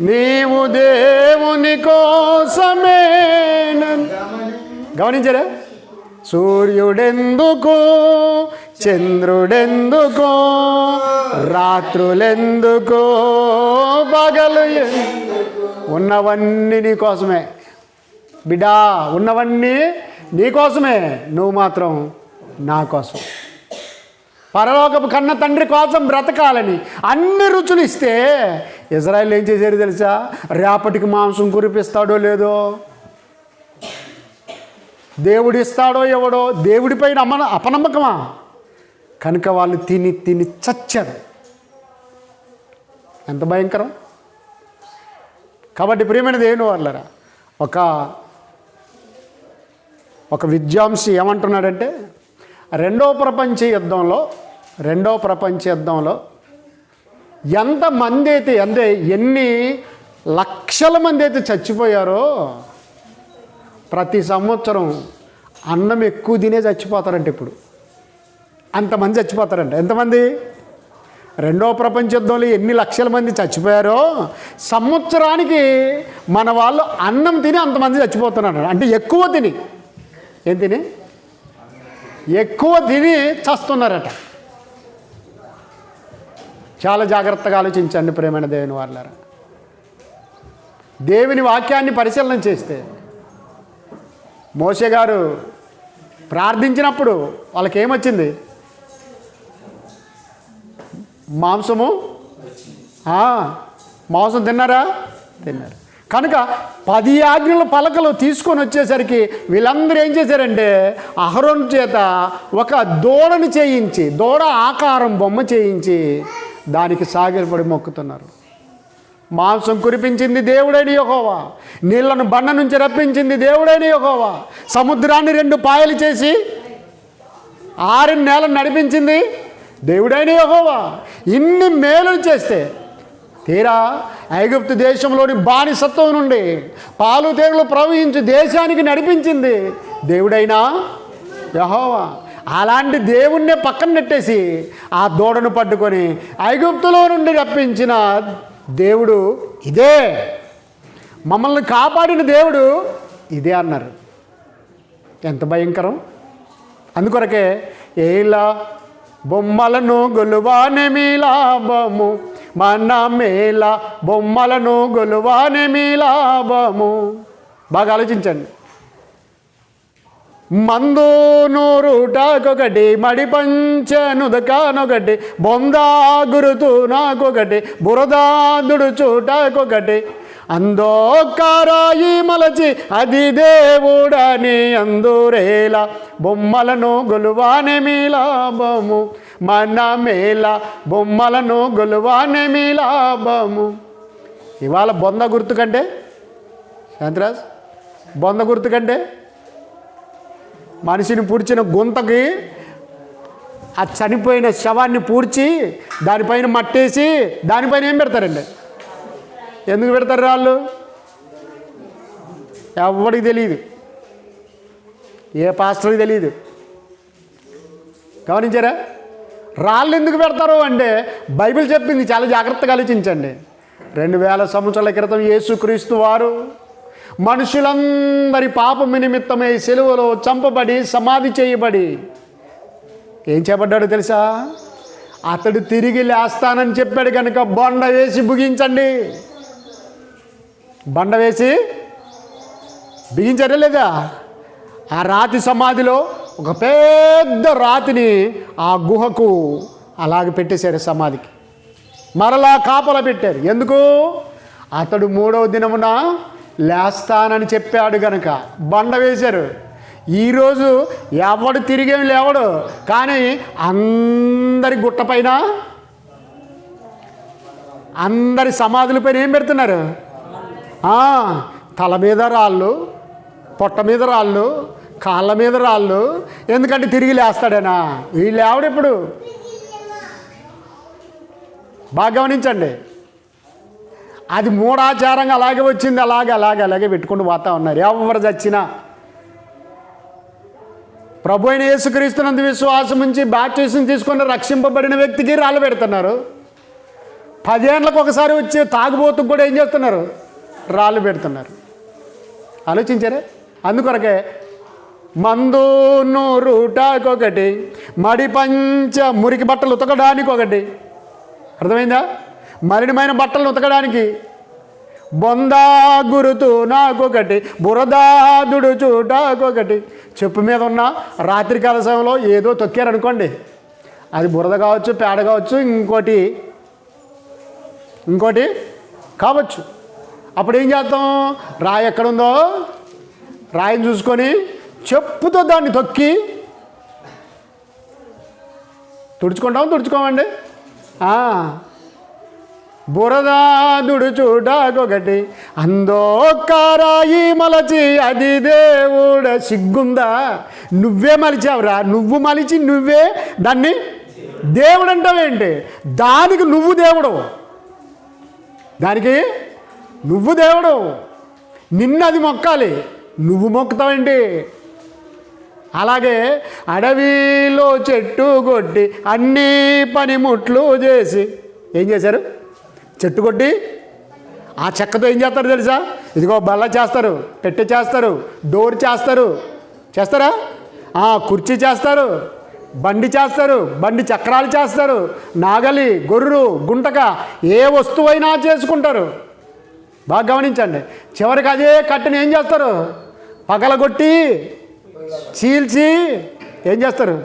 [SPEAKER 1] నీవు దేవుని కోసమేనని. గమనించారా? సూర్యుడెందుకు, చంద్రుడెందుకు, రాత్రులెందుకు, పగలు ఎందుకు, ఉన్నవన్నీ నీ కోసమే బిడ్డా, ఉన్నవన్నీ నీ కోసమే, నువ్వు మాత్రం నా కోసం. పరలోకపు కన్న తండ్రి కోసం బ్రతకాలని అన్ని రుచులు ఇస్తే ఇజ్రాయేల్ ఏం చేశారు తెలుసా? రేపటికి మాంసం కురిపిస్తాడో లేదో, దేవుడు ఇస్తాడో ఎవడో, దేవుడిపైన అపనమ్మకమా? కనుక వాళ్ళు తిని తిని చచ్చారు. ఎంత భయంకరం! కాబట్టి ప్రియమైన దేవుని వాళ్ళరా, ఒక విద్యాంసి ఏమంటున్నాడంటే, రెండవ ప్రపంచ యుద్ధంలో ఎంతమంది అయితే, అంటే ఎన్ని లక్షల మంది అయితే చచ్చిపోయారో, ప్రతి సంవత్సరం అన్నం ఎక్కువ తినే చచ్చిపోతారంట. ఇప్పుడు అంతమంది చచ్చిపోతారంట. ఎంతమంది? రెండవ ప్రపంచ యుద్ధంలో ఎన్ని లక్షల మంది చచ్చిపోయారో, సంవత్సరానికి మన వాళ్ళు అన్నం తిని అంతమంది చచ్చిపోతున్నారు. అంటే ఎక్కువ తిని, ఏం తిని? ఎక్కువ తిని చస్తున్నారట. చాలా జాగ్రత్తగా ఆలోచించండి ప్రియమైన దేవుని వాళ్ళారా. దేవుని వాక్యాన్ని పరిశీలన చేస్తే, మోషే గారు ప్రార్థించినప్పుడు వాళ్ళకి ఏమొచ్చింది? మాంసం తిన్నారా? తిన్నారు. కనుక 10 ఆజ్ఞల పలకలు తీసుకొని వచ్చేసరికి వీళ్ళందరూ ఏం చేశారంటే, అహరోను చేత ఒక దూడను చేయించి, దూడ ఆకారం బొమ్మ చేయించి దానికి సాగిలపడి మొక్కుతున్నారు. మాంసం కురిపించింది దేవుడైన యెహోవా, నీళ్లను బండ నుంచి రప్పించింది దేవుడైన యెహోవా, సముద్రాన్ని 2 పాయలు చేసి ఆరిన నేలను నడిపించింది దేవుడైన యెహోవా. ఇన్ని మేలులు చేస్తే తీరా ఐగుప్తు దేశంలోని బానిసత్వం నుండి పాలు తేనెలు ప్రవహించి దేశానికి నడిపించింది దేవుడైన యెహోవా. అలాంటి దేవుణ్ణే పక్కన నెట్టేసి ఆ దూడను పట్టుకొని ఐగుప్తులో నుండి రప్పించిన దేవుడు ఇదే, మమ్మల్ని కాపాడిన దేవుడు ఇదే అన్నారు. ఎంత భయంకరం! అందుకొరకే ఏలా బొమ్మలను గొలువానెమి లాభము, మన మేళ బొమ్మలను గొలువానెమి లాభము. బాగా ఆలోచించండి. మందు నూరుటాకొకటి, మడి పంచనుదకానొకటి, బొందా గురుతు నాకొకటి, బురదాదుడు చూటాకొకటి, అందోకారాయి మలచి అది దేవుడని అందురేల బొమ్మలను గొలువానెమి లాభము, మన మేళ బొమ్మలను గొలువానెమి లాభము. ఇవాళ బొంద గుర్తు కంటే, శాంతిరాజ్, బొంద గుర్తు కంటే మనిషిని పూడ్చిన గుంతకి ఆ చనిపోయిన శవాన్ని పూడ్చి దానిపైన మట్టేసి దానిపైన ఏం పెడతారండి? ఎందుకు పెడతారు రాళ్ళు? ఎవరికి తెలియదు, ఏ పాస్టర్కి తెలియదు. గమనించారా? రాళ్ళు ఎందుకు పెడతారు అంటే బైబిల్ చెప్పింది. చాలా జాగ్రత్తగా ఆలోచించండి. 2000 సంవత్సరాల క్రితం యేసుక్రీస్తు వారు మనుషులందరి పాపము నిమిత్తమై సిలువలో చంపబడి సమాధి చేయబడి ఏం చేయబడ్డాడో తెలుసా? అతడు తిరిగి లేస్తానని చెప్పాడు కనుక బండ వేసి బిగించండి. బండ వేసి బిగించారా లేదా? ఆ రాతి సమాధిలో ఒక పెద్ద రాతిని ఆ గుహకు అలాగే పెట్టేశారు. సమాధికి మరలా కాపలా పెట్టారు. ఎందుకు? అతడు 3వ దినమున లేస్తానని చెప్పాడు గనక బండ వేశారు. ఈరోజు ఎవడు తిరిగేమి లేవడు, కానీ అందరి గుట్టపైన, అందరి సమాధులపైన ఏం పెడుతున్నారు? తల మీద రాళ్ళు, పొట్ట మీద రాళ్ళు, కాళ్ళ మీద రాళ్ళు. ఎందుకంటే తిరిగి లేస్తాడేనా? వీళ్ళు లేవడెప్పుడు? బాగా గమనించండి. అది మూఢాచారంగా అలాగే వచ్చింది. అలాగే పెట్టుకుంటూ పోతా ఉన్నారు. ఎవరు చచ్చినా ప్రభు అయిన యేసుక్రీస్తునందు విశ్వాసం ఉంచి బాప్టిజం తీసుకొని రక్షింపబడిన వ్యక్తికి రాళ్ళు పెడుతున్నారు. 10 ఏళ్ళకు ఒకసారి వచ్చి తాగుబోతుకు కూడా ఏం చేస్తున్నారు? రాళ్ళు పెడుతున్నారు. ఆలోచించారే? అందుకొరకే మందు నూరుటాకొకటి, మడి పంచ మురికి బట్టలు ఉతకడానికి ఒకటి, అర్థమైందా? మలినమైన బట్టలను ఉతకడానికి, బొందా గురుతు నాకొకటి, బురదాదుడు చూటాకొకటి. చెప్పు మీద ఉన్న రాత్రికాల సమయంలో ఏదో తొక్కారనుకోండి, అది బురద కావచ్చు, పేడ కావచ్చు, ఇంకోటి కావచ్చు. అప్పుడు ఏం చేస్తాం? రాయి ఎక్కడుందో రాయిని చూసుకొని చెప్పుతో దాన్ని తొక్కి తుడుచుకోమండి. బురదాదుడు చూడాకొకటి అందోకారాయి మలచి అది దేవుడ. సిగ్గుందా? నువ్వే మలిచావురా. నువ్వు మలిచి నువ్వే దాన్ని దేవుడు అంటావేంటి? దానికి నువ్వు దేవుడు, దానికి నువ్వు దేవుడు. నిన్ను అది మొక్కాలి, నువ్వు మొక్కుతావేంటి? అలాగే అడవిలో చెట్టు కొట్టి అన్ని పనిముట్లు చేసి ఏం చేశారు? చెట్టు కొట్టి ఆ చెక్కతో ఏం చేస్తారు తెలుసా? ఇదిగో బల్ల చేస్తారు, పెట్టె చేస్తారు, డోర్ చేస్తారా? కుర్చీ చేస్తారు, బండి చేస్తారు, బండి చక్రాలు చేస్తారు, నాగలి, గొర్రు, గుంటక ఏ వస్తువైనా చేసుకుంటారు. బాగా గమనించండి. చివరికి అదే కట్టెని ఏం చేస్తారు? పగలగొట్టి చీల్చి ఏం చేస్తారు?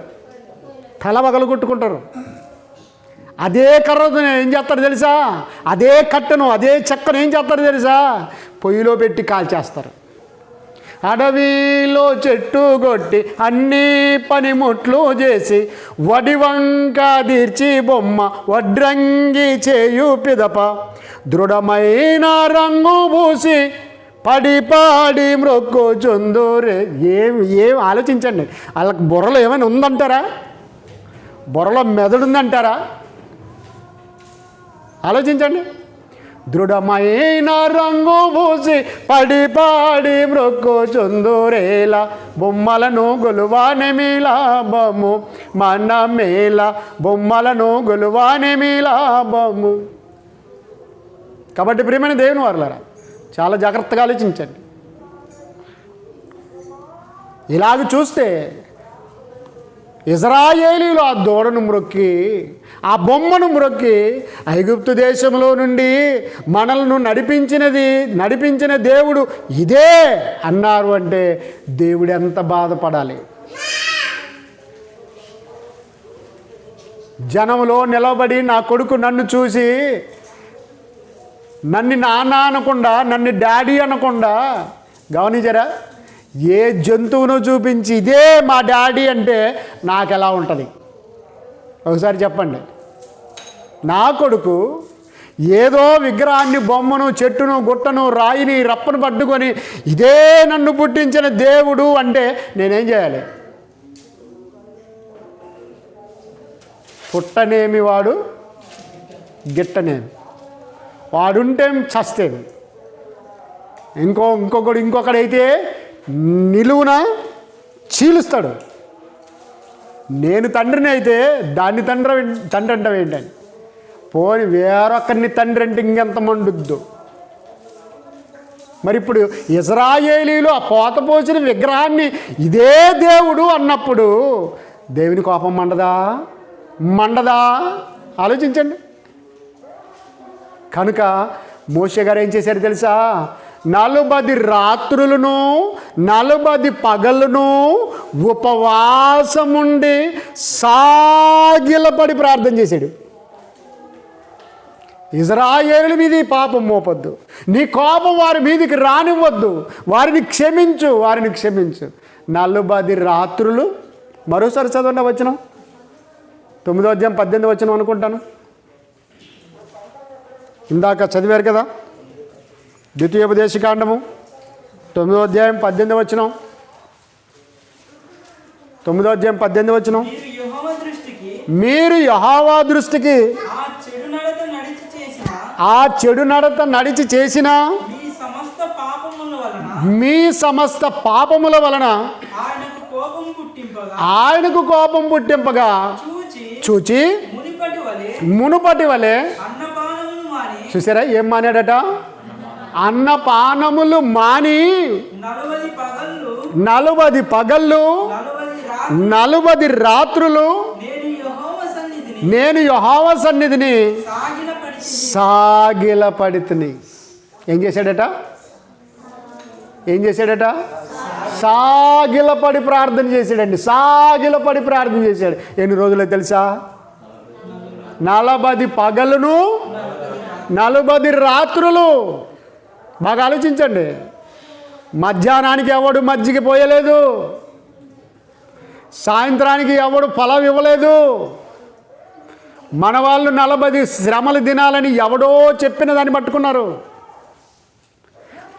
[SPEAKER 1] తల పగలగొట్టుకుంటారు. అదే కర్రను ఏం చేస్తారు తెలుసా? అదే కట్టెను, అదే చెక్కను ఏం చేస్తారు తెలుసా? పొయ్యిలో పెట్టి కాల్చేస్తారు. అడవిలో చెట్టు కొట్టి అన్ని పనిముట్లు చేసి వడివంక తీర్చి బొమ్మ వడ్రంగి చేయు పిదప దృఢమైన రంగు పూసి పడి మ్రొక్కుచుందురే. ఏం ఆలోచించండి. వాళ్ళకి బుర్రలో ఏమైనా ఉందంటారా? బుర్రలో మెదడుందంటారా? ఆలోచించండి. దృఢమైన రంగు పూసి పడి మ్రొక్కుచుందురేలా బొమ్మలను గొలువానెమిలా బొమ్ము మన మేళ బొమ్మలను గొలువానెమిలా బొమ్ము. కాబట్టి ప్రియమైన దేవుని వారలారా, చాలా జాగ్రత్తగా ఆలోచించండి. ఇలాగ చూస్తే ఇజ్రాయేలీలు ఆ దూడను మ్రొక్కి, ఆ బొమ్మను మ్రొక్కి ఐగుప్తు దేశంలో నుండి మనల్ని నడిపించిన దేవుడు ఇదే అన్నారు అంటే దేవుడు ఎంత బాధపడాలి. జనంలో నిలబడి నా కొడుకు నన్ను చూసి నన్ను నాన్న అనకుండా, నన్ను డాడీ అనకుండా, గమనించరా, ఏ జంతువును చూపించి ఇదే మా డాడీ అంటే నాకు ఎలా ఉంటుంది? ఒకసారి చెప్పండి. నా కొడుకు ఏదో విగ్రహాన్ని, బొమ్మను, చెట్టును, గుట్టను, రాయిని, రప్పను పట్టుకొని ఇదే నన్ను పుట్టించిన దేవుడు అంటే నేనేం చేయాలి? పుట్టనేమి వాడు గిట్టనేమి, వాడుంటే చస్తేమి. ఇంకొకడైతే నిలువున చీలుస్తాడు. నేను తండ్రిని అయితే దాన్ని తండ్రి అంటావేంటని. పోని వేరొకరిని తండ్రి అంటే ఇంకెంత మండుద్దు. మరి ఇప్పుడు ఇజ్రాయేలీలు ఆ పోతపోసిన విగ్రహాన్ని ఇదే దేవుడు అన్నప్పుడు దేవుని కోపం మండదా? ఆలోచించండి. కనుక మోషే గారు ఏం చేశారు తెలుసా? 40 రాత్రులను 40 పగలను ఉపవాసముండి సాగిలపడి ప్రార్థన చేశాడు. ఇజ్రాయేలు మీది పాపం మోపొద్దు, నీ కోపం వారి మీదికి రానివ్వద్దు, వారిని క్షమించు. 40 రాత్రులు. మరోసారి చదవండి వచనం, 9వ అధ్యాయం 18వ వచనం అనుకుంటాను. ఇందాక చదివారు కదా, ద్వితీయోపదేశకాండము 9వ అధ్యాయం 18వ వచనం. 9వ అధ్యాయం 18వ వచనం. మీరు యెహోవా దృష్టికి ఆ చెడు నడత నడిచి చేసిన మీ సమస్త పాపముల వలన ఆయనకు కోపం పుట్టింపగా చూచి మునుపటి వలె. చూసారా ఏం మానాడట? అన్నపానములు మాని 40 పగళ్ళు 40 రాత్రులు నేను యెహోవా సన్నిధిని సాగిలపడితిని. ఏం చేశాడట? సాగిలపడి ప్రార్థన చేశాడండి. సాగిలపడి ప్రార్థన చేశాడు. ఎన్ని రోజులు తెలుసా? 40 పగలును 40 రాత్రులు. బాగా ఆలోచించండి. మధ్యాహ్నానికి ఎవడు మజ్జిగ పోయలేదు, సాయంత్రానికి ఎవడు ఫలం ఇవ్వలేదు. మన వాళ్ళు 40 శ్రమలు దినాలని ఎవడో చెప్పిన దాన్ని పట్టుకున్నారు.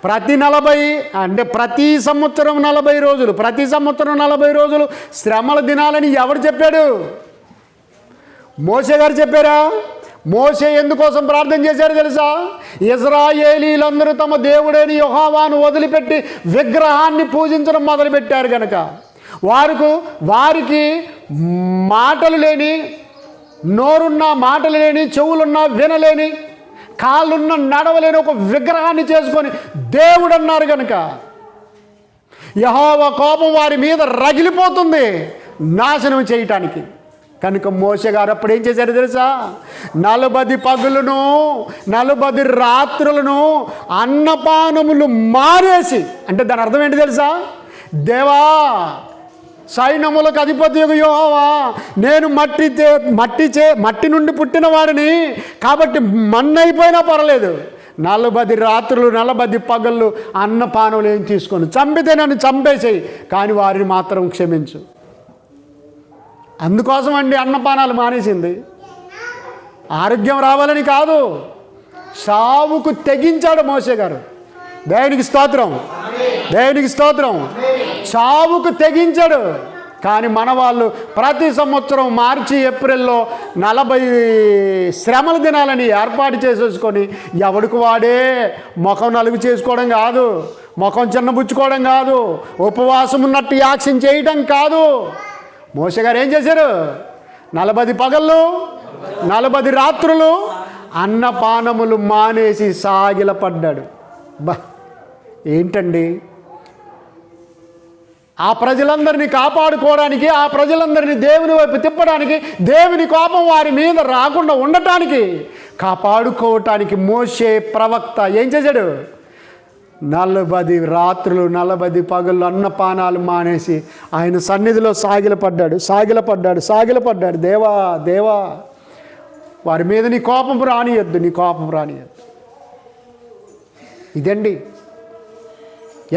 [SPEAKER 1] ప్రతి 40 అంటే ప్రతి సంవత్సరం 40 రోజులు, ప్రతి సంవత్సరం 40 రోజులు శ్రమల దినాలని ఎవడు చెప్పాడు? మోషే గారు చెప్పారా? మోషే ఎందుకోసం ప్రార్థన చేశారు తెలుసా? ఇశ్రాయేలీలందరూ తమ దేవుడైన యెహోవాను వదిలిపెట్టి విగ్రహాన్ని పూజించడం మొదలుపెట్టారు కనుక వారికి మాటలు లేని, నోరున్న మాటలు లేని, చెవులున్న వినలేని, కాళ్ళున్న నడవలేని ఒక విగ్రహాన్ని చేసుకొని దేవుడు అన్నారు కనుక యెహోవా కోపం వారి మీద రగిలిపోతుంది నాశనం చేయటానికి. కనుక మోషే గారు అప్పుడు ఏం చేశారు తెలుసా? 40 పగులను 40 రాత్రులను అన్నపానములు మానేసి, అంటే దాని అర్థం ఏంటి తెలుసా? దేవా, సైన్యములకు అధిపతి యెహోవా, నేను మట్టి నుండి పుట్టిన వాడిని కాబట్టి మన్నైపోయినా పర్లేదు, 40 రాత్రులు 40 పగళ్ళు అన్నపానములు ఏం తీసుకొని చంపితే నన్ను చంపేసేయి, కానీ వారిని మాత్రం క్షమించు. అందుకోసం అండి అన్నపానాలు మానేసింది. ఆరోగ్యం రావాలని కాదు, సావుకు తెగించాడు మోషే గారు. దేవునికి స్తోత్రం, దేవునికి స్తోత్రం. సావుకు తెగించాడు. కానీ మన వాళ్ళు ప్రతి సంవత్సరం మార్చి ఏప్రిల్లో 40 శ్రమల దినాలని ఏర్పాటు చేసేసుకొని ఎవడికి వాడే ముఖం నలుగు చేసుకోవడం కాదు, ముఖం చిన్నబుచ్చుకోవడం కాదు, ఉపవాసం ఉన్నట్టు యాక్షన్ చేయటం కాదు. మోషే గారు ఏం చేశారు? 40 పగళ్ళు 40 రాత్రులు అన్నపానములు మానేసి సాగిలపడ్డాడు. ఏంటండి? ఆ ప్రజలందరినీ కాపాడుకోవడానికి, ఆ ప్రజలందరినీ దేవుని వైపు తిప్పడానికి, దేవుని కోపం వారి మీద రాకుండా ఉండటానికి, కాపాడుకోవటానికి మోషే ప్రవక్త ఏం చేశాడు? 40 రాత్రులు 40 పగళ్ళు అన్నపానాలు మానేసి ఆయన సన్నిధిలో సాగిలపడ్డాడు. దేవా, దేవా, వారి మీద నీ కోపం రానియద్దు. ఇదండి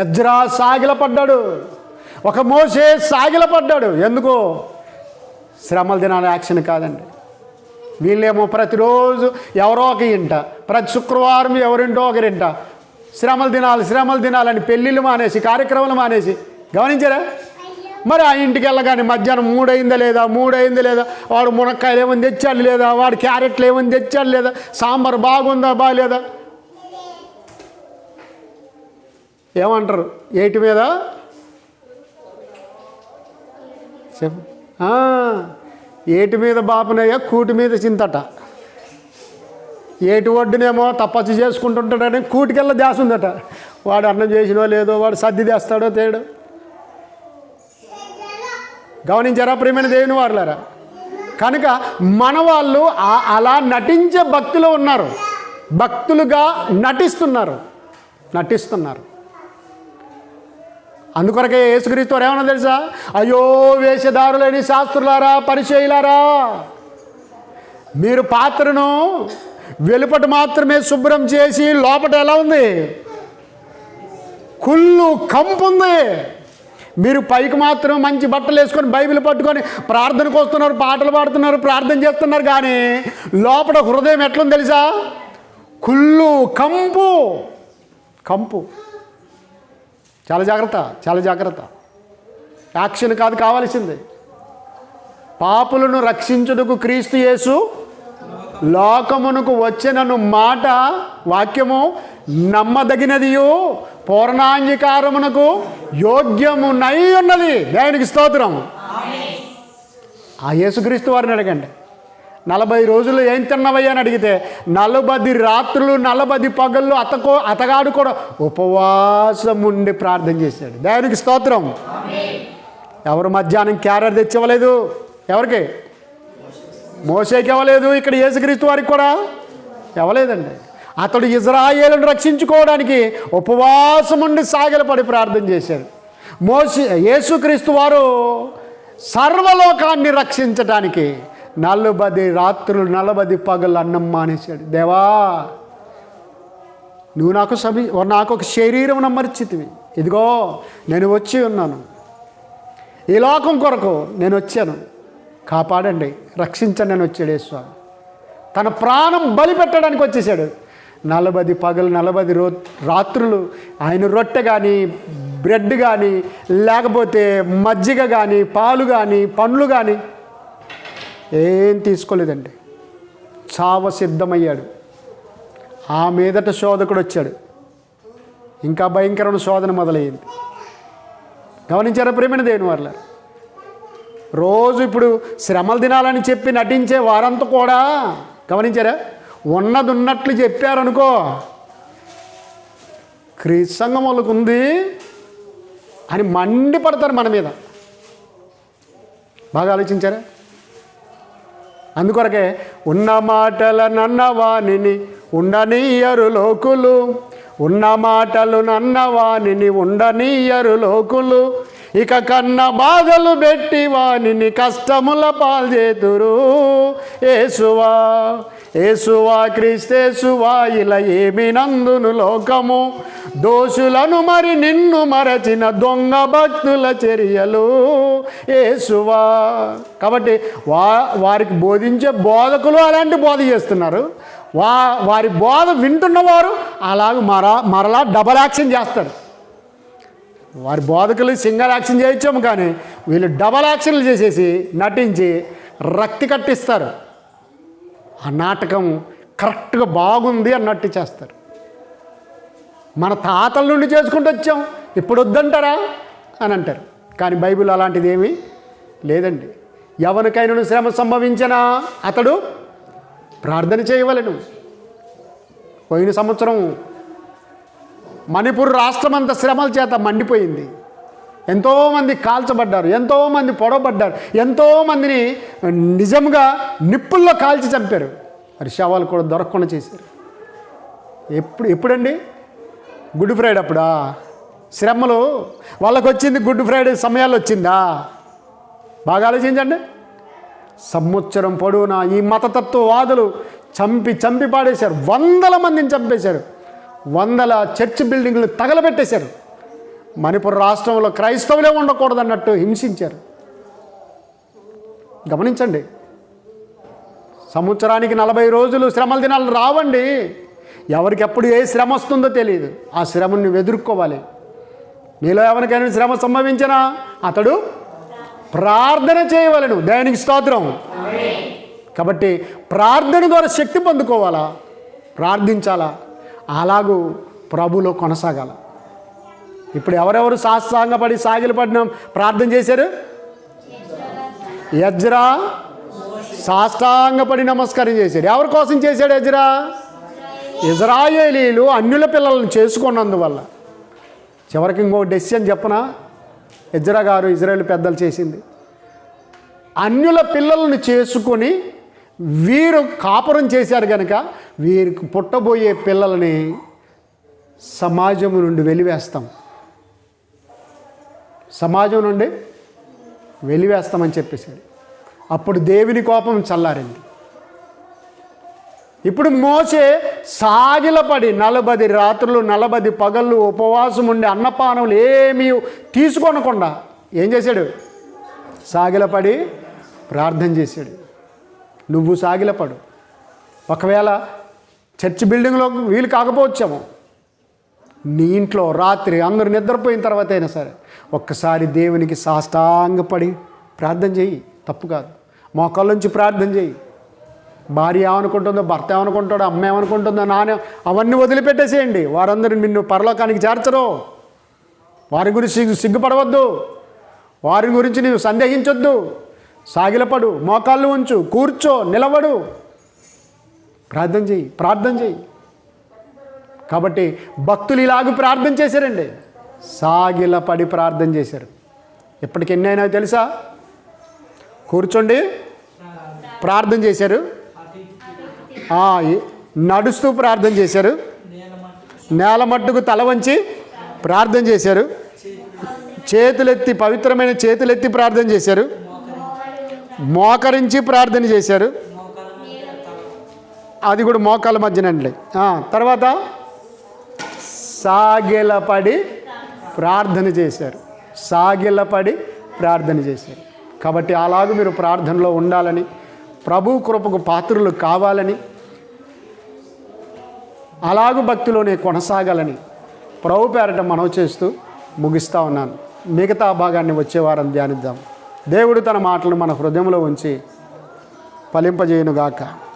[SPEAKER 1] ఎజ్రా సాగిలపడ్డాడు. ఒక మోషే సాగిలపడ్డాడు. ఎందుకు? శ్రమల దినాల యాక్షన్ కాదండి. వీళ్ళేమో ప్రతిరోజు ఎవరో ఒక ఇంట, ప్రతి శుక్రవారం ఎవరింటో ఒకరింట శ్రమల దినాలని పెళ్ళిళ్ళు మానేసి, కార్యక్రమాలు మానేసి, గమనించారా? మరి ఆ ఇంటికి వెళ్ళగానే మధ్యాహ్నం 3 అయిందా లేదా, వాడు మునక్కాయలు ఏమని తెచ్చాడు లేదా, వాడు క్యారెట్లు ఏమని తెచ్చాడు లేదా, సాంబార్ బాగుందా బాగాలేదా, ఏమంటారు? ఏటి మీద చెప్పు. ఏటి మీద బాపనయ్య, కూటి మీద చింతట. ఏటి ఒడ్డునేమో తపస్సు చేసుకుంటుంటాడని కూటికెళ్ళ ధ్యాస ఉందట. వాడు అన్నం చేసినో లేదో, వాడు సర్ది తెస్తాడో తేడు. గమనించారా ప్రియమైన దేవుని వారులారా? కనుక మన వాళ్ళు అలా నటించే భక్తులు ఉన్నారు, భక్తులుగా నటిస్తున్నారు. అందుకొరకే యేసుక్రీస్తు వారు ఏమన్నా తెలుసా? అయ్యో వేషధారులని శాస్త్రులారా, పరిచయులారా, మీరు పాత్రను వెలుపట మాత్రమే శుభ్రం చేసి లోపట ఎలా ఉంది? కుళ్ళు కంపు ఉంది. మీరు పైకి మాత్రం మంచి బట్టలు వేసుకొని బైబిల్ పట్టుకొని ప్రార్థనకు వస్తున్నారు, పాటలు పాడుతున్నారు, ప్రార్థన చేస్తున్నారు, కానీ లోపల హృదయం ఎట్లుంది తెలుసా? కుళ్ళు కంపు. చాలా జాగ్రత్త. యాక్షన్ కాదు కావాల్సింది. పాపులను రక్షించుటకు క్రీస్తు యేసు లోకమునకు వచ్చెనను మాట వాక్యము నమ్మదగినదియు పూర్ణాంగీకారమునకు యోగ్యమునై ఉన్నది. దేవునికి స్తోత్రం. ఆ యేసుక్రీస్తు వారిని అడగండి, 40 రోజులు ఏం తిన్నవయ్యా అని అడిగితే 40 రాత్రులు 40 పగళ్ళు అతగాడు కూడా ఉపవాసం ఉండి ప్రార్థన చేశాడు. దేవునికి స్తోత్రం. ఎవరు మధ్యాహ్నం క్యారెట్ తెచ్చివ్వలేదు? ఎవరికి? మోషేకి ఇవ్వలేదు. ఇక్కడ యేసుక్రీస్తు వారికి కూడా ఇవ్వలేదండి. అతడు ఇజ్రాయేలును రక్షించుకోవడానికి ఉపవాసం ఉండి సాగిలపడి ప్రార్థన చేశాడు. యేసుక్రీస్తు వారు సర్వలోకాన్ని రక్షించడానికి 40 రాత్రులు 40 పగళ్ళు అన్నం మానేశాడు. దేవా, నువ్వు నాకు ఒక శరీరం అమర్చితివి, ఇదిగో నేను వచ్చి ఉన్నాను, ఈ లోకం కొరకు నేను వచ్చాను, కాపాడండి, రక్షించండి అని వచ్చాడు యేసుస్వామి. తన ప్రాణం బలి పెట్టడానికి వచ్చేసాడు. 40 పగలు 40 రాత్రులు ఆయన రొట్టె కానీ, బ్రెడ్ కానీ, లేకపోతే మజ్జిగ కానీ, పాలు కానీ, పండ్లు కానీ ఏం తీసుకోలేదండి. చావ సిద్ధమయ్యాడు. ఆ మీదట శోధకుడు వచ్చాడు. ఇంకా భయంకరమైన శోధన మొదలయ్యింది. గమనించారా ప్రేమైన దేవుని వాళ్ళ? రోజు ఇప్పుడు శ్రమలు తినాలని చెప్పి నటించే వారంతా కూడా గమనించారా, ఉన్నది ఉన్నట్లు చెప్పారనుకో, క్రీస్తు సంఘం వాళ్ళకు ఉంది అని మండిపడతారు మన మీద. బాగా ఆలోచించారా? అందుకొరకే ఉన్న మాటల నన్నవాణిని ఉండనీయరు లోకులు, ఉన్న మాటలు నన్నవాణిని ఉండనీయరు లోకులు, ఇక కన్న బాధలు పెట్టి వానిని కష్టముల పాల్చేతురు. యేసువా యేసువా క్రీస్తేసువా ఇలా ఏమి నందును లోకము, దోషులను మరి నిన్ను మరచిన దొంగ భక్తుల చర్యలు. యేసువా. కాబట్టి వారికి బోధించే బోధకులు అలాంటి బోధ చేస్తున్నారు. వారి బోధ వింటున్నవారు అలాగ మరలా డబల్ యాక్షన్ చేస్తారు. వారి బోధకులు సింగల్ యాక్షన్ చేయొచ్చాము, కానీ వీళ్ళు డబల్ యాక్షన్లు చేసేసి నటించి రక్తి కట్టిస్తారు. ఆ నాటకం కరెక్ట్గా బాగుంది అన్నట్టు చేస్తారు. మన తాతల నుండి చేసుకుంటూ వచ్చాం, ఇప్పుడు వద్దంటారా అని అంటారు. కానీ బైబిల్ అలాంటిది ఏమీ లేదండి. ఎవరికైనా శ్రమ సంభవించినా అతడు ప్రార్థన చేయవలెను. పోయిన సంవత్సరం మణిపూర్ రాష్ట్రం అంతా శ్రమల చేత మండిపోయింది. ఎంతోమంది కాల్చబడ్డారు, ఎంతోమంది పొడవబడ్డారు, ఎంతోమందిని నిజంగా నిప్పుల్లో కాల్చి చంపారు. మరి శవాలు కూడా దొరకకుండా చేశారు. ఎప్పుడండి? గుడ్ ఫ్రైడే అప్పుడా? శ్రమలు వాళ్ళకు వచ్చింది గుడ్ ఫ్రైడే సమయాల్లో వచ్చిందా? బాగా ఆలోచించండి. సంవత్సరం పొడవునా ఈ మతతత్వవాదులు చంపి పాడేశారు. 100 మందిని చంపేశారు. 100 చర్చ్ బిల్డింగ్లు తగలబెట్టేశారు. మణిపూర్ రాష్ట్రంలో క్రైస్తవులే ఉండకూడదన్నట్టు హింసించారు. గమనించండి. సంవత్సరానికి 40 రోజులు శ్రమల దినాలు రావండి. ఎవరికి ఎప్పుడు ఏ శ్రమ వస్తుందో తెలియదు. ఆ శ్రమను నువ్వు ఎదుర్కోవాలి. నీలో ఎవరికైనా శ్రమ సంభవించినా అతడు ప్రార్థన చేయవలెను. దేవునికి స్తోత్రం. కాబట్టి ప్రార్థన ద్వారా శక్తి పొందుకోవాలా, ప్రార్థించాలా, అలాగూ ప్రభులో కొనసాగాల. ఇప్పుడు ఎవరెవరు సాష్టాంగపడి సాగిలపడిన ప్రార్థన చేశారు? ఎజ్రా సాష్టాంగపడి నమస్కారం చేశాడు. ఎవరి కోసం చేశాడు ఎజ్రా? ఇజ్రాయేలీలు అన్యుల పిల్లలను చేసుకున్నందువల్ల. చివరికి ఇంకో డెసిషన్ చెప్పనా? ఎజ్రా గారు ఇజ్రాయేల్ పెద్దలు చేసింది, అన్యుల పిల్లలను చేసుకొని వీరు కాపురం చేశారు కనుక వీరికి పుట్టబోయే పిల్లలని సమాజం నుండి వెలివేస్తాం, సమాజం నుండి వెలివేస్తామని చెప్పేశాడు. అప్పుడు దేవుని కోపం చల్లారింది. ఇప్పుడు మోసే సాగిలపడి 40 రాత్రులు 40 పగళ్ళు ఉపవాసం ఉండి అన్నపానములు ఏమీ తీసుకొనకుండా ఏం చేశాడు? సాగిలపడి ప్రార్థన చేశాడు. నువ్వు సాగిలపడు. ఒకవేళ చర్చ్ బిల్డింగ్లో వీలు కాకపోవచ్చాము, నీ ఇంట్లో రాత్రి అందరూ నిద్రపోయిన తర్వాత అయినా సరే ఒక్కసారి దేవునికి సాష్టాంగపడి ప్రార్థన చెయ్యి. తప్పు కాదు. మోకాళ్ళ నుంచి ప్రార్థన చెయ్యి. భార్య ఏమనుకుంటుందో, భర్త ఏమనుకుంటాడో, అమ్మ ఏమనుకుంటుందో, నాన్న, అవన్నీ వదిలిపెట్టేసేయండి. వారందరూ నిన్ను పరలోకానికి చేర్చరు. వారి గురించి సిగ్గుపడవద్దు, వారి గురించి నీవు సందేహించొద్దు. సాగిలపడు, మోకాళ్ళు ఉంచు, కూర్చో, నిలబడు, ప్రార్థన చెయ్యి, ప్రార్థన చెయ్యి. కాబట్టి భక్తులు ఇలాగ ప్రార్థన చేశారండి. సాగిలపడి ప్రార్థన చేశారు. ఇప్పటికి ఎన్ని అయినా తెలుసా? కూర్చోండి ప్రార్థన చేశారు, నడుస్తూ ప్రార్థన చేశారు, నేల మట్టుకు తల వంచి ప్రార్థన చేశారు, చేతులెత్తి పవిత్రమైన చేతులెత్తి ప్రార్థన చేశారు, మోకరించి ప్రార్థన చేశారు. అది కూడా మోకాల మధ్యనండి. తర్వాత సాగిలపడి ప్రార్థన చేశారు. సాగిలపడి ప్రార్థన చేశారు. కాబట్టి అలాగూ మీరు ప్రార్థనలో ఉండాలని, ప్రభు కృపకు పాత్రులు కావాలని, అలాగూ భక్తిలోనే కొనసాగాలని ప్రభు పేరట మనవి చేస్తూ ముగిస్తూ ఉన్నాను. మిగతా భాగాన్ని వచ్చే వారం ధ్యానిద్దాం. దేవుడు తన మాటలను మన హృదయంలో ఉంచి ఫలింపజేయునుగాక.